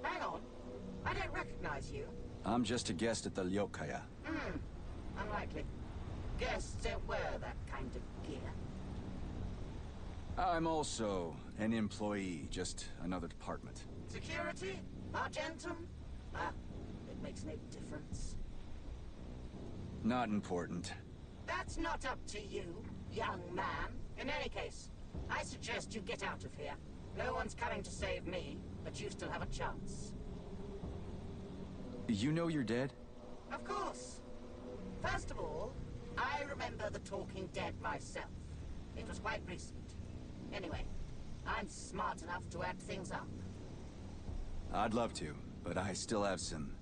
Hang on. I don't recognize you. I'm just a guest at the Lyokaya. Unlikely. Guests don't wear that kind of gear. I'm also an employee, just another department. Security? Argentum? Ah, it makes no difference. Not important. That's not up to you, young man. In any case, I suggest you get out of here. No one's coming to save me, but you still have a chance. You know you're dead? Of course. First of all, I remember the Talking Dead myself. It was quite recent. Anyway, I'm smart enough to add things up. I'd love to, but I still have some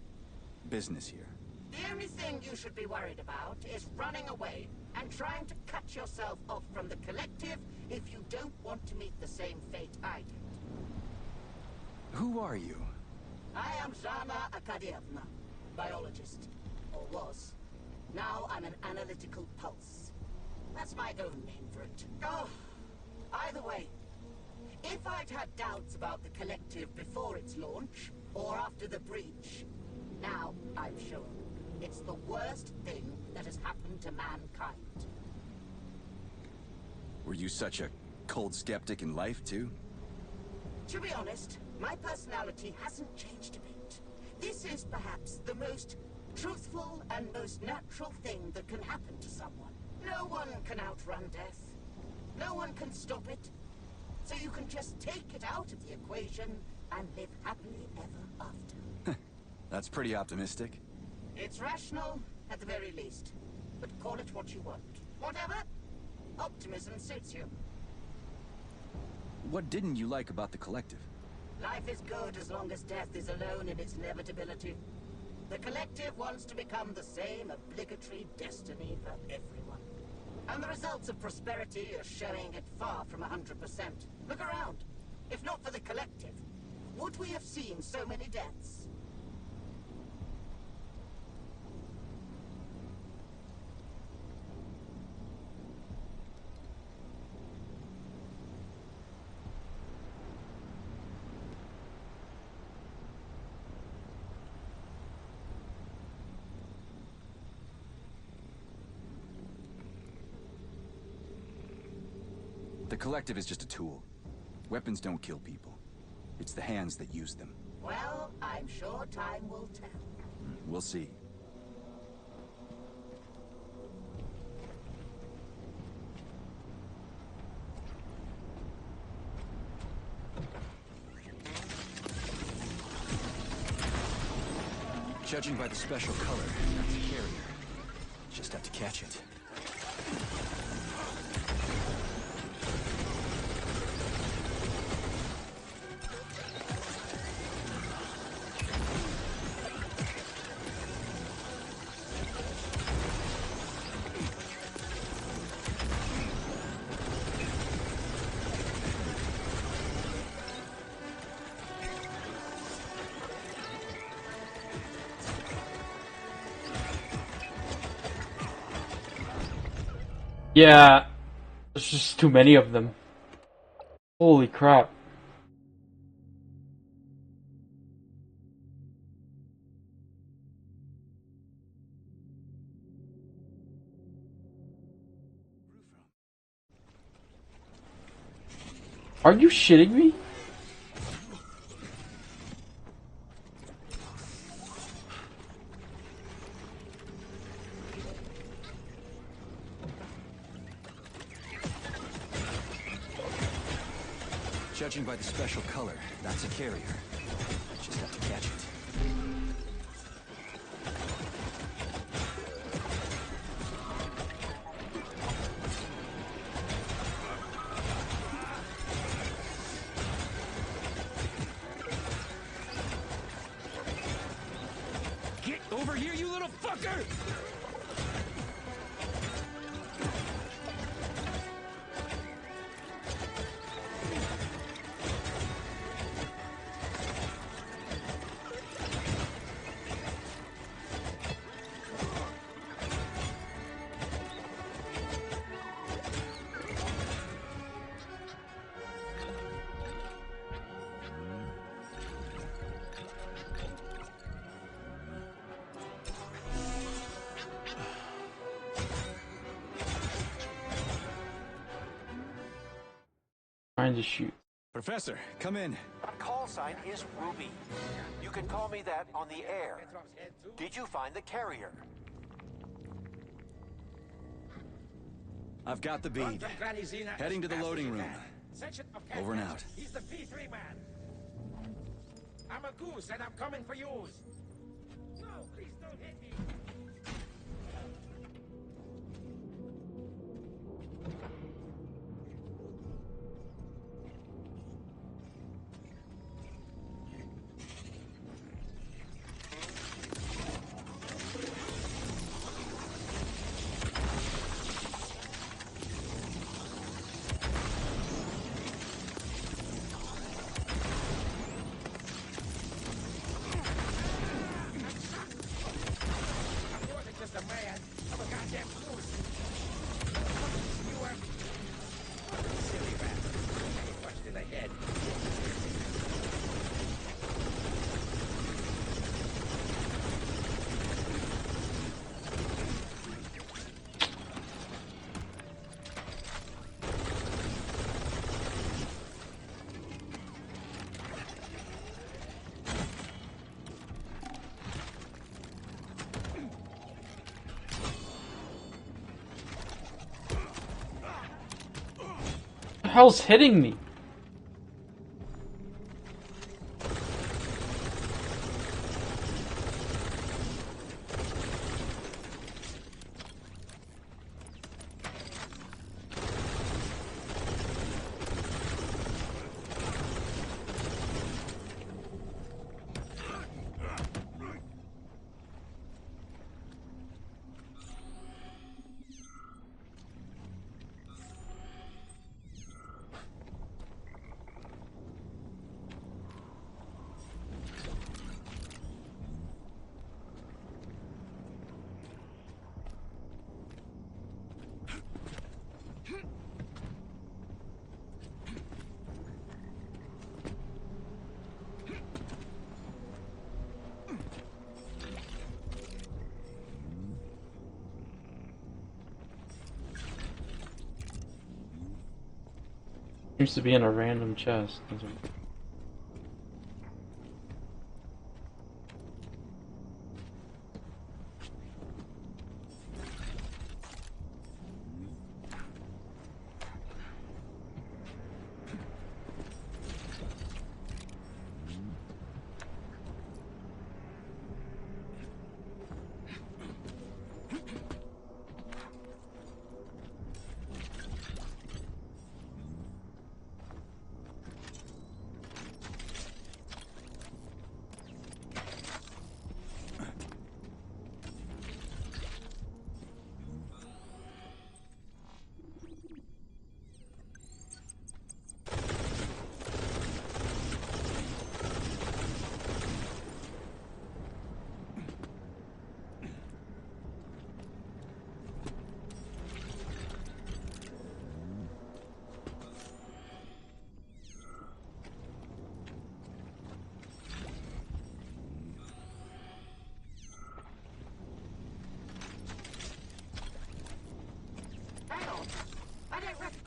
business here. The only thing you should be worried about is running away and trying to cut yourself off from the collective if you don't want to meet the same fate I did. Who are you? I am Zhana Akadievna, biologist. Or was. Now I'm an analytical pulse. That's my own name for it. Oh, either way, if I'd had doubts about the collective before its launch, or after the breach, now I'm sure it's the worst thing that has happened to mankind. Were you such a cold skeptic in life, too? To be honest, my personality hasn't changed a bit. This is perhaps the most truthful and most natural thing that can happen to someone. No one can outrun death. No one can stop it. So you can just take it out of the equation and live happily ever after. That's pretty optimistic. It's rational, at the very least. But call it what you want. Whatever. Optimism suits you. What didn't you like about the Collective? Life is good as long as death is alone in its inevitability. The Collective wants to become the same obligatory destiny for everyone. And the results of prosperity are showing it far from 100%. Look around. If not for the Collective, would we have seen so many deaths? The Collective is just a tool. Weapons don't kill people. It's the hands that use them. Well, I'm sure time will tell. We'll see. Judging by the special color, that's a carrier. Just have to catch it. Yeah, there's just too many of them. Holy crap. Are you shitting me? Judging by the special color, that's a carrier. Just have to catch it. Get over here, you little fucker! Trying to shoot. Professor, come in. My call sign is Ruby. You can call me that on the air. Did you find the carrier? I've got the bead. Heading to the loading room. Over and out. He's the P3 man. I'm a goose and I'm coming for yours. No, please don't hit me. hell's hitting me? Seems to be in a random chest.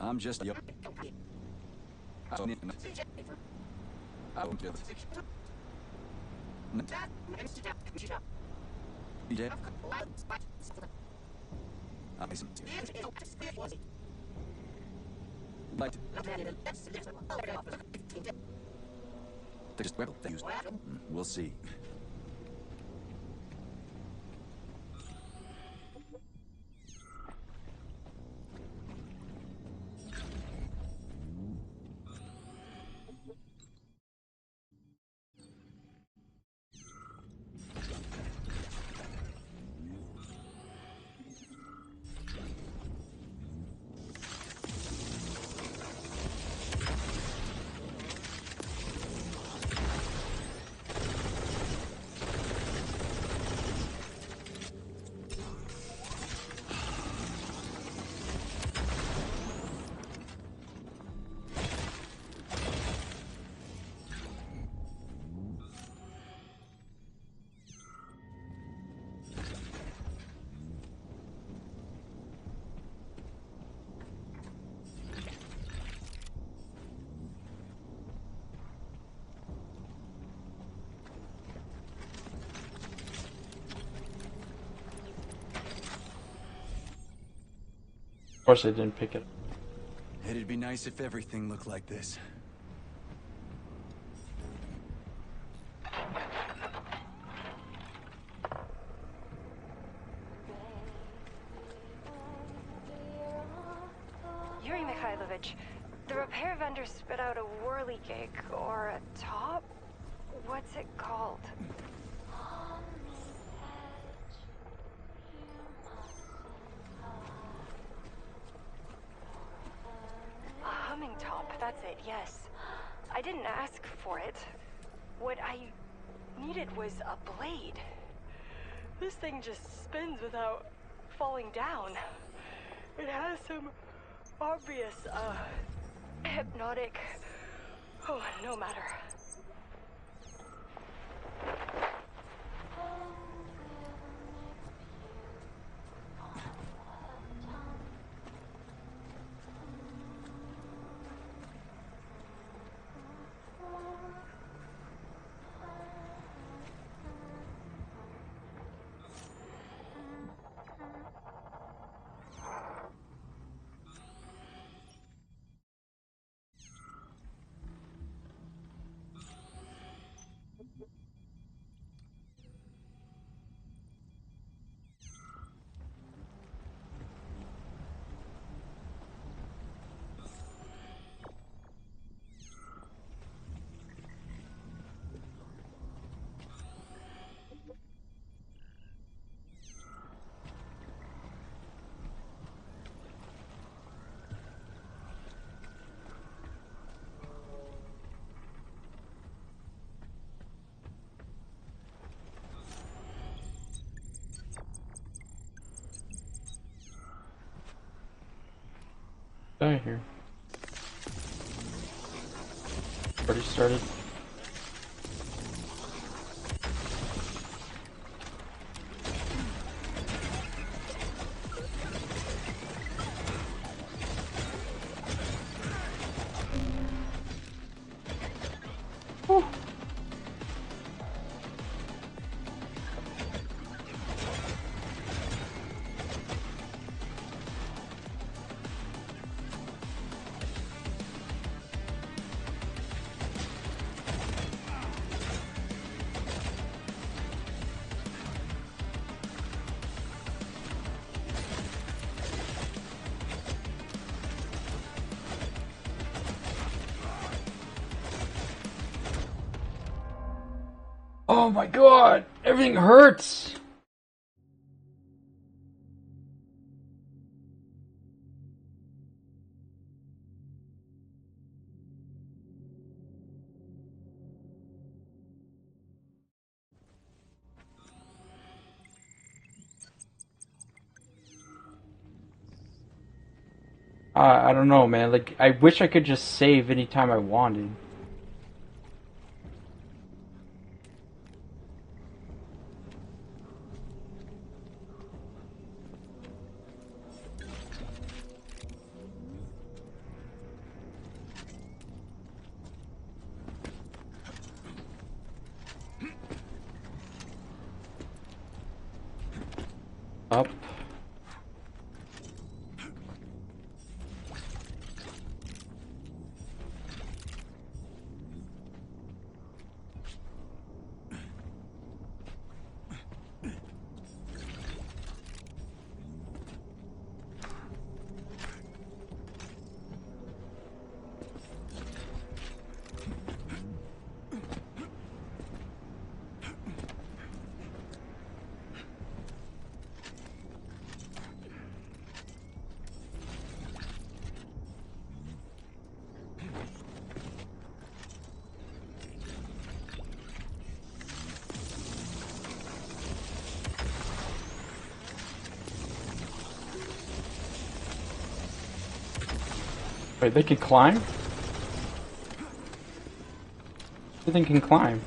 I'm just. We'll see. Of course I didn't pick it. It'd be nice if everything looked like this. Yuri Mikhailovich, the repair vendor spit out a whirligig or a top? What's it called? A humming top, that's it, yes. I didn't ask for it. What I needed was a blade. This thing just spins without falling down. It has some obvious, hypnotic... Oh, no matter. guy here? Already started. Oh my god! Everything hurts! I don't know, man. Like, I wish I could just save anytime I wanted. Up. Wait, they can climb? Everything can climb.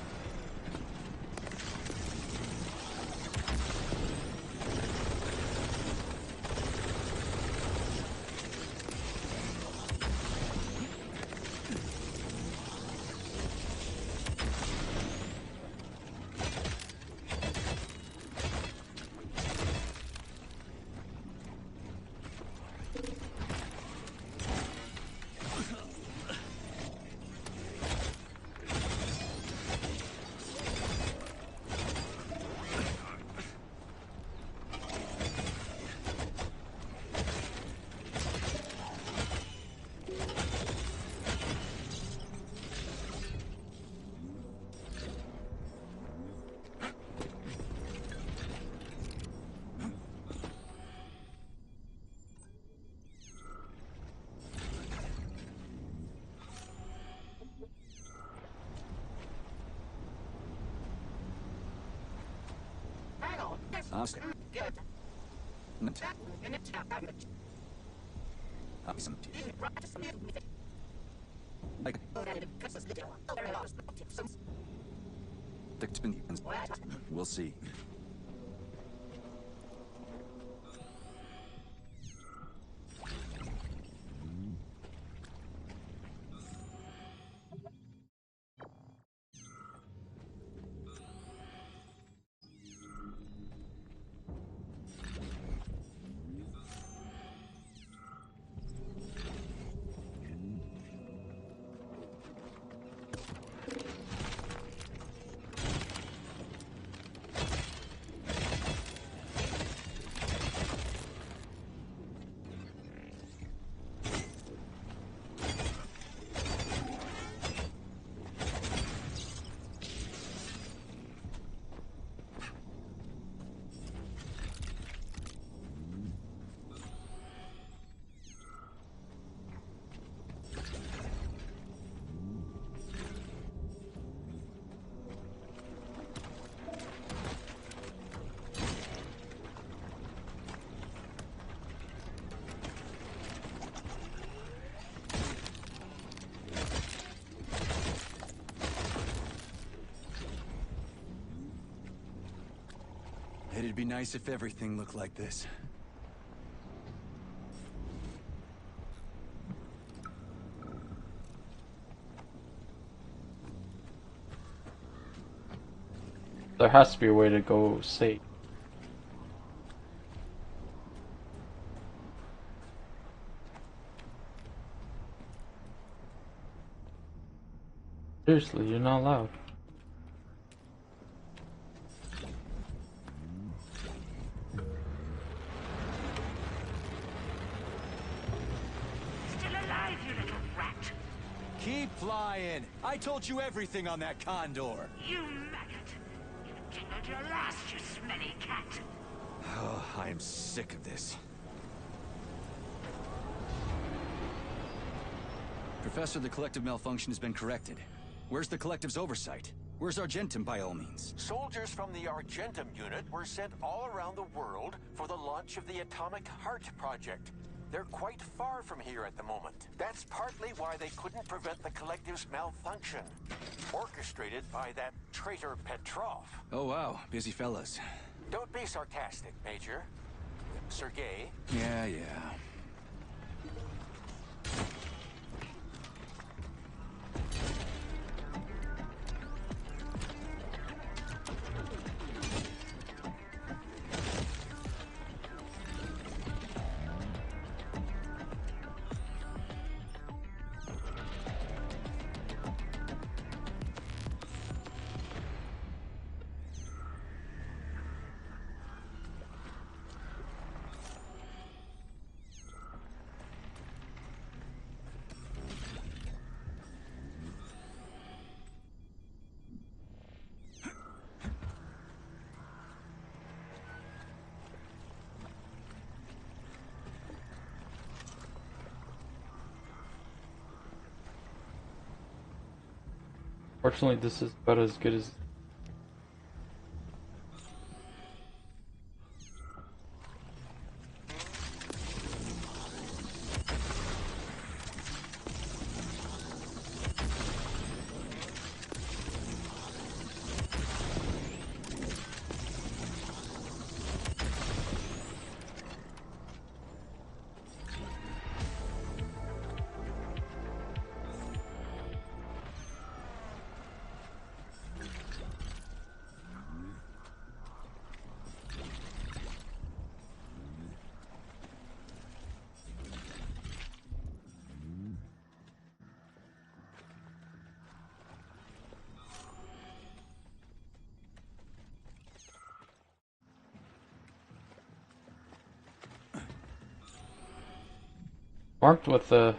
Awesome. Awesome. We'll see. It'd be nice if everything looked like this. There has to be a way to go safe. Seriously, you're not allowed. Still alive, you little rat! Keep flying! I told you everything on that condor! You maggot! You've jingled your last, you smelly cat! Oh, I am sick of this. Professor, the collective malfunction has been corrected. Where's the collective's oversight? Where's Argentum, by all means? Soldiers from the Argentum unit were sent all around the world for the launch of the Atomic Heart Project. They're quite far from here at the moment. That's partly why they couldn't prevent the collective's malfunction. Orchestrated by that traitor Petrov. Oh wow, busy fellas. Don't be sarcastic, Major. Sergei. Yeah. Fortunately, this is about as good as. Marked with the.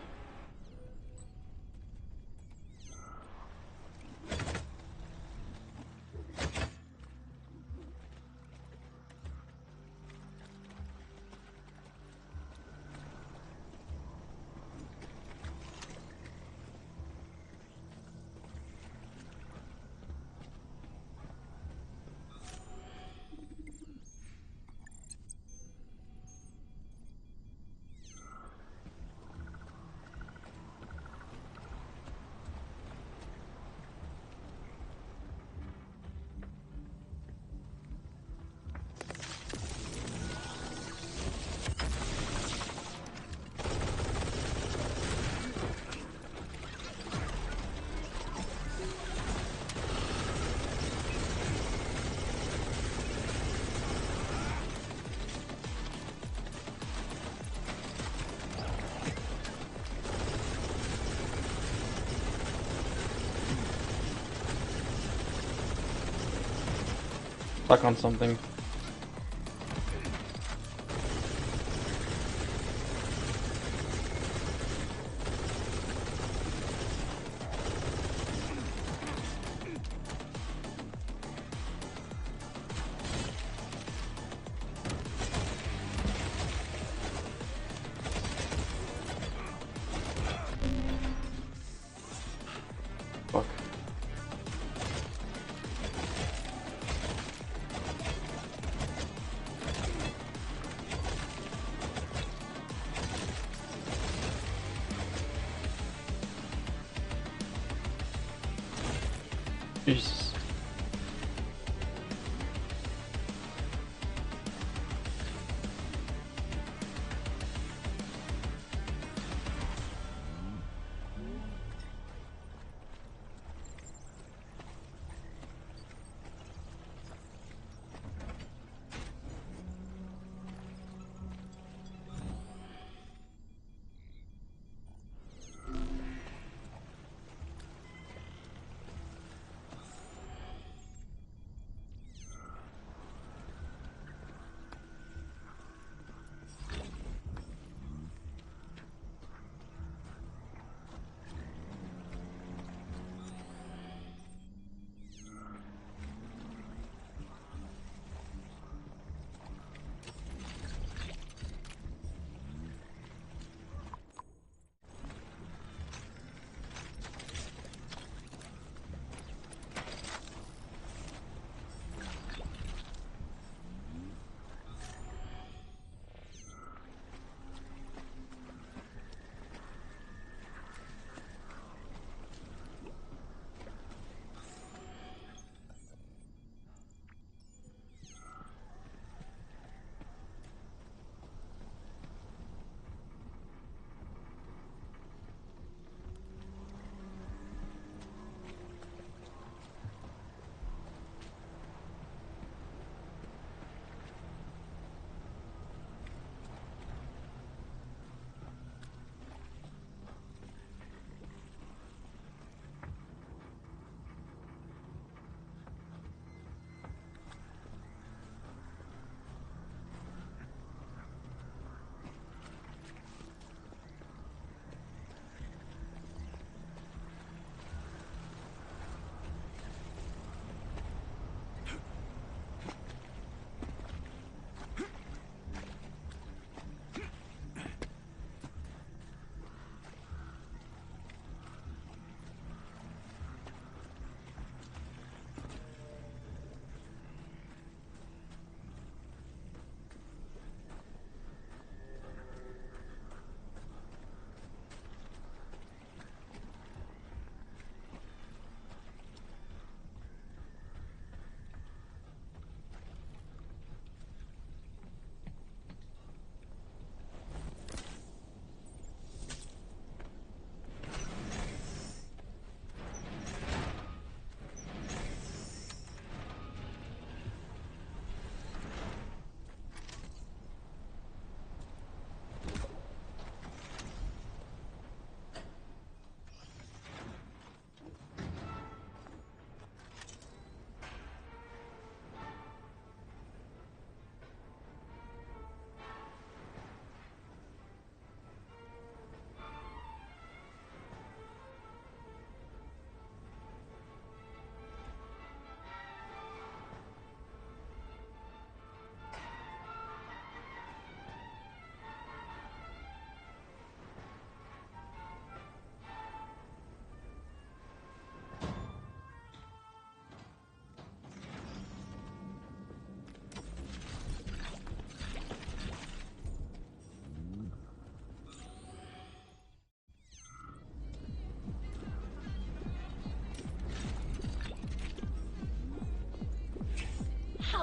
Stuck on something. Fuck. Jesus.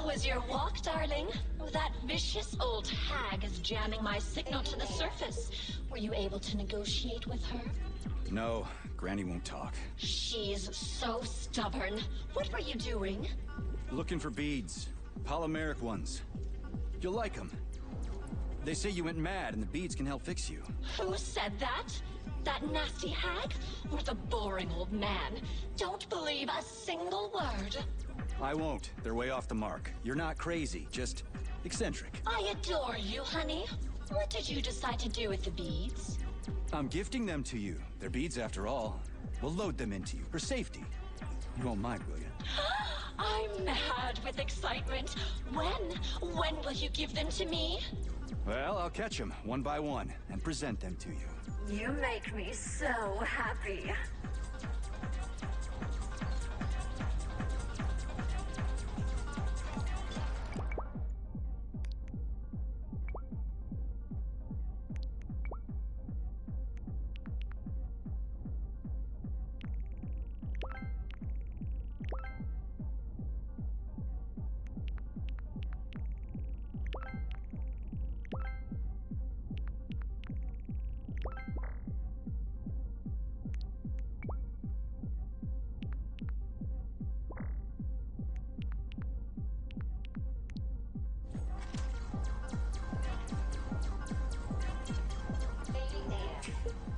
was your walk, darling? That vicious old hag is jamming my signal to the surface. Were you able to negotiate with her? No, Granny won't talk. She's so stubborn. What were you doing? Looking for beads. Polymeric ones. You'll like them. They say you went mad and the beads can help fix you. Who said that? That nasty hag? Or the boring old man? Don't believe a single word. I won't. They're way off the mark. You're not crazy, just eccentric. I adore you, honey. What did you decide to do with the beads? I'm gifting them to you. They're beads after all. We'll load them into you, for safety. You won't mind, will you? I'm mad with excitement. When will you give them to me? Well, I'll catch them, one by one, and present them to you. You make me so happy.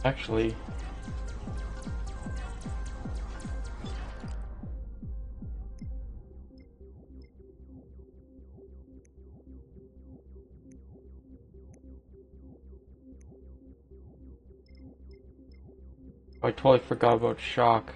Actually, I totally forgot about Shock.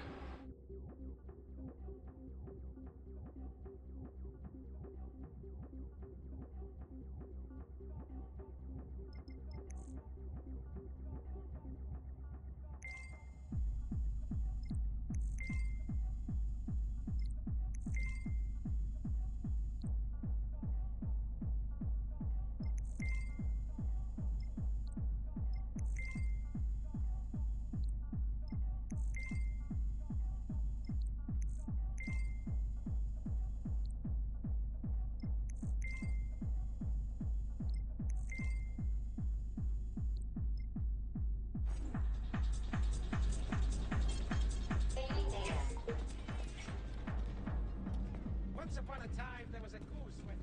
Once upon a time, there was a goose when...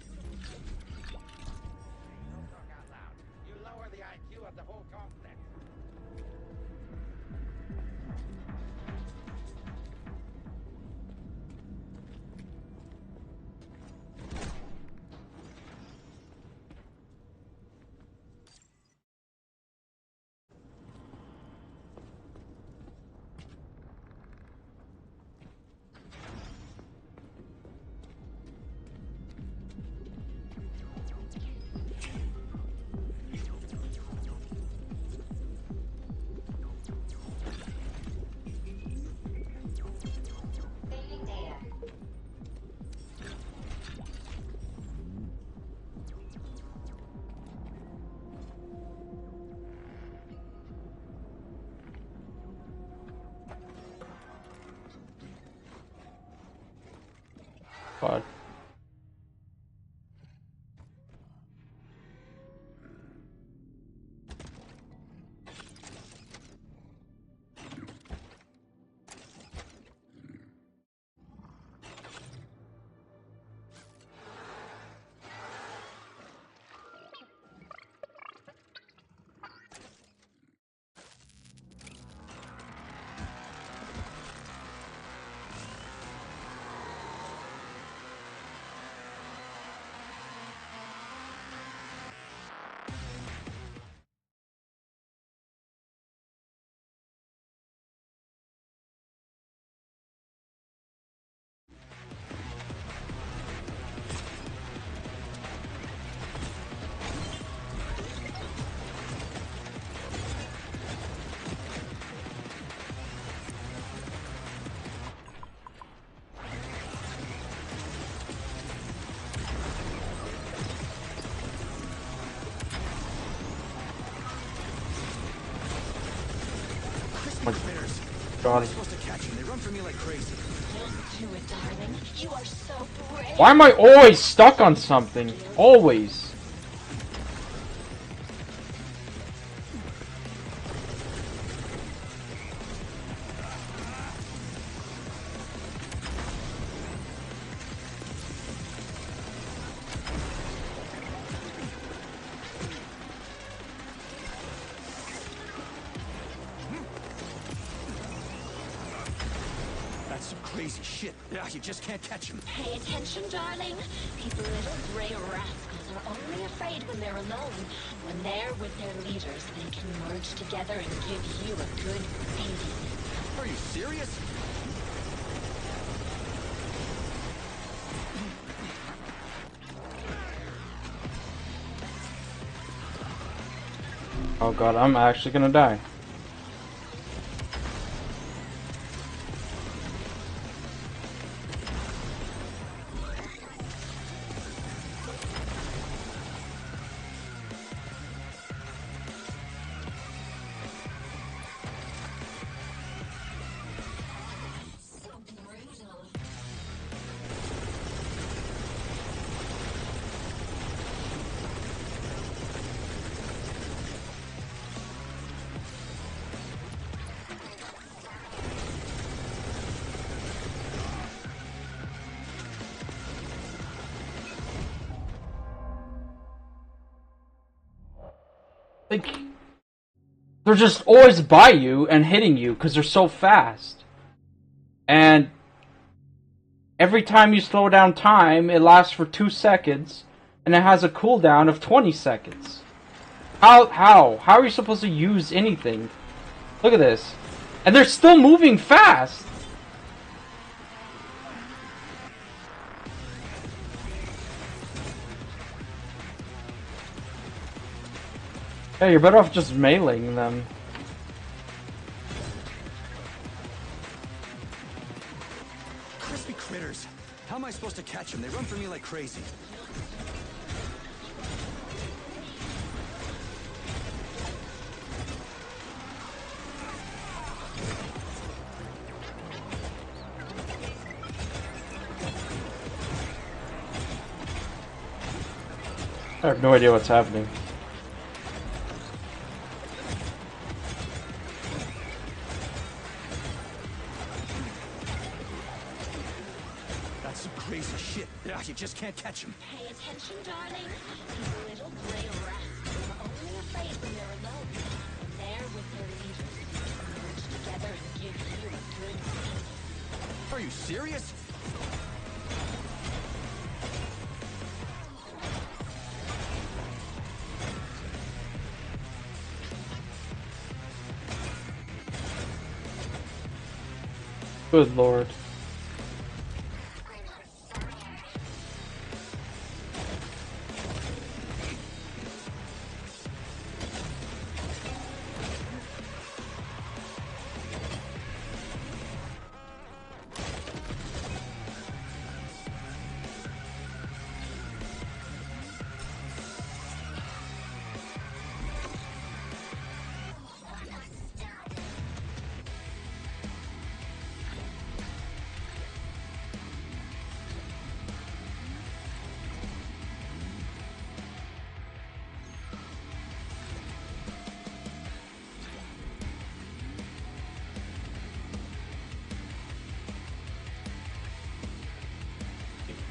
Don't talk out loud. You lower the IQ of the whole complex. God. How am I God. supposed to catch them? They run from me like crazy. Do it, darling. You are so brave. Why am I always stuck on something? Always. That's some crazy shit. Yeah, you just can't catch them. Pay attention, darling. These little gray rascals are only afraid when they're alone. When they're with their leaders, they can merge together and give you a good beating. Are you serious? Oh God, I'm actually gonna die. Like, they're just always by you and hitting you because they're so fast. And every time you slow down time, it lasts for 2 seconds, and it has a cooldown of 20 seconds. How are you supposed to use anything? Look at this. And they're still moving fast! Yeah, you're better off just meleeing them. Crispy critters. How am I supposed to catch them? They run from me like crazy. I have no idea what's happening. That's some crazy shit. Yeah, you just can't catch them. Pay attention, darling. These little gray rascals are only afraid when they're alone. When they're with their leaders, they can merge together and give you a good beating. Are you serious? Good lord.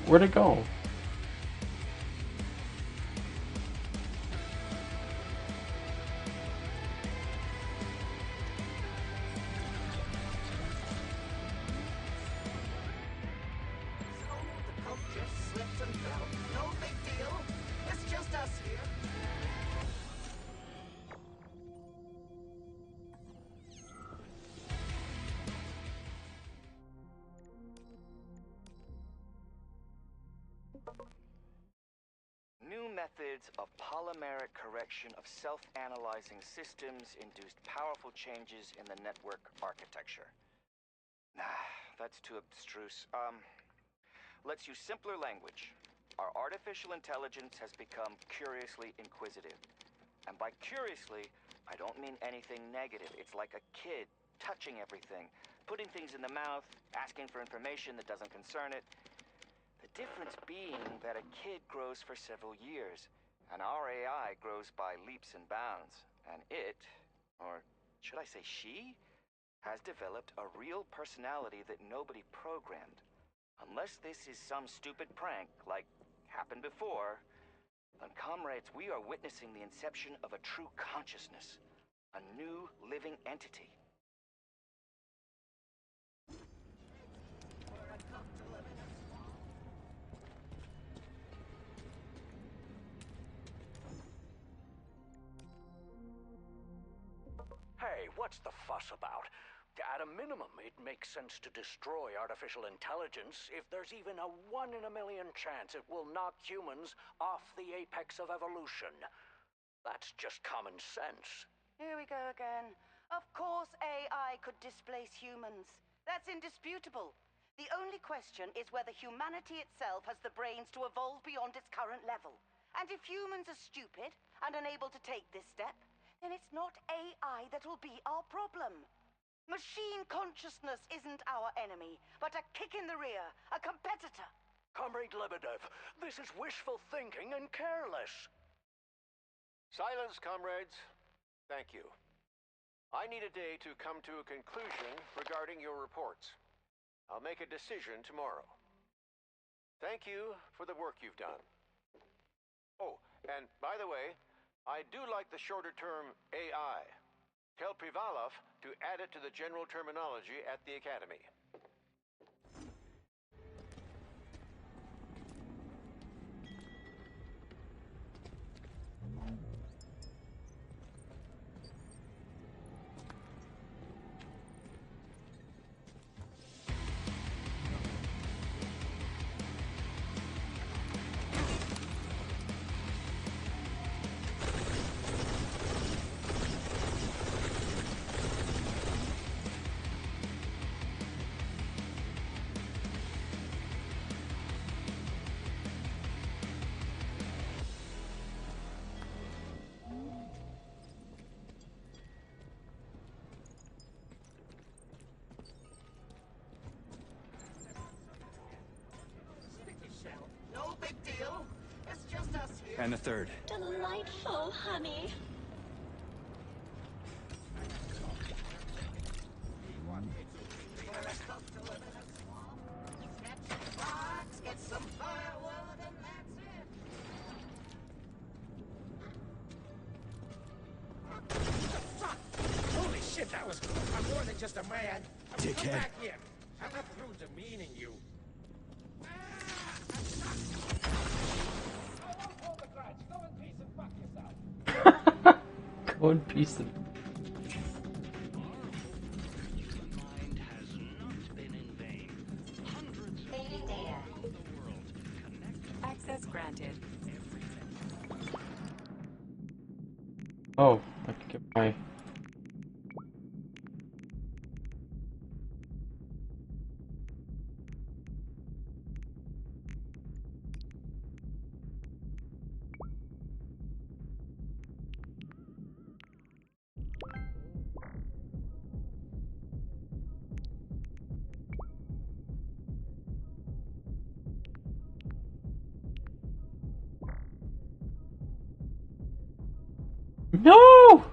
Where'd it go? The coat just slipped and fell. No big deal. It's just us here. New methods of polymeric correction of self-analyzing systems induced powerful changes in the network architecture. Nah, that's too abstruse. Let's use simpler language. Our artificial intelligence has become curiously inquisitive. And by curiously, I don't mean anything negative. It's like a kid touching everything, putting things in the mouth, asking for information that doesn't concern it. The difference being that a kid grows for several years, and our AI grows by leaps and bounds. And it, or should I say she, has developed a real personality that nobody programmed. Unless this is some stupid prank, like happened before, then comrades, we are witnessing the inception of a true consciousness. A new living entity. Hey, what's the fuss about? At a minimum, it makes sense to destroy artificial intelligence if there's even a 1 in a million chance it will knock humans off the apex of evolution. That's just common sense. Here we go again. Of course AI could displace humans. That's indisputable. The only question is whether humanity itself has the brains to evolve beyond its current level. And if humans are stupid and unable to take this step, then it's not AI that will be our problem. Machine consciousness isn't our enemy, but a kick in the rear, a competitor. Comrade Lebedev, this is wishful thinking and careless. Silence, comrades. Thank you. I need a day to come to a conclusion regarding your reports. I'll make a decision tomorrow. Thank you for the work you've done. Oh, and by the way, I do like the shorter term AI. Tell Privalov to add it to the general terminology at the Academy. No big deal. It's just us here. And the third. Delightful, honey. Get some firewood and that's it. Fuck! Holy shit, that was cool. I'm more than just a man. Come Dickhead. back here. I'm not through demeaning you. I won't hold the grudge. Go in peace and fuck yourself. Go in peace. Access granted. Oh, I can get my... No!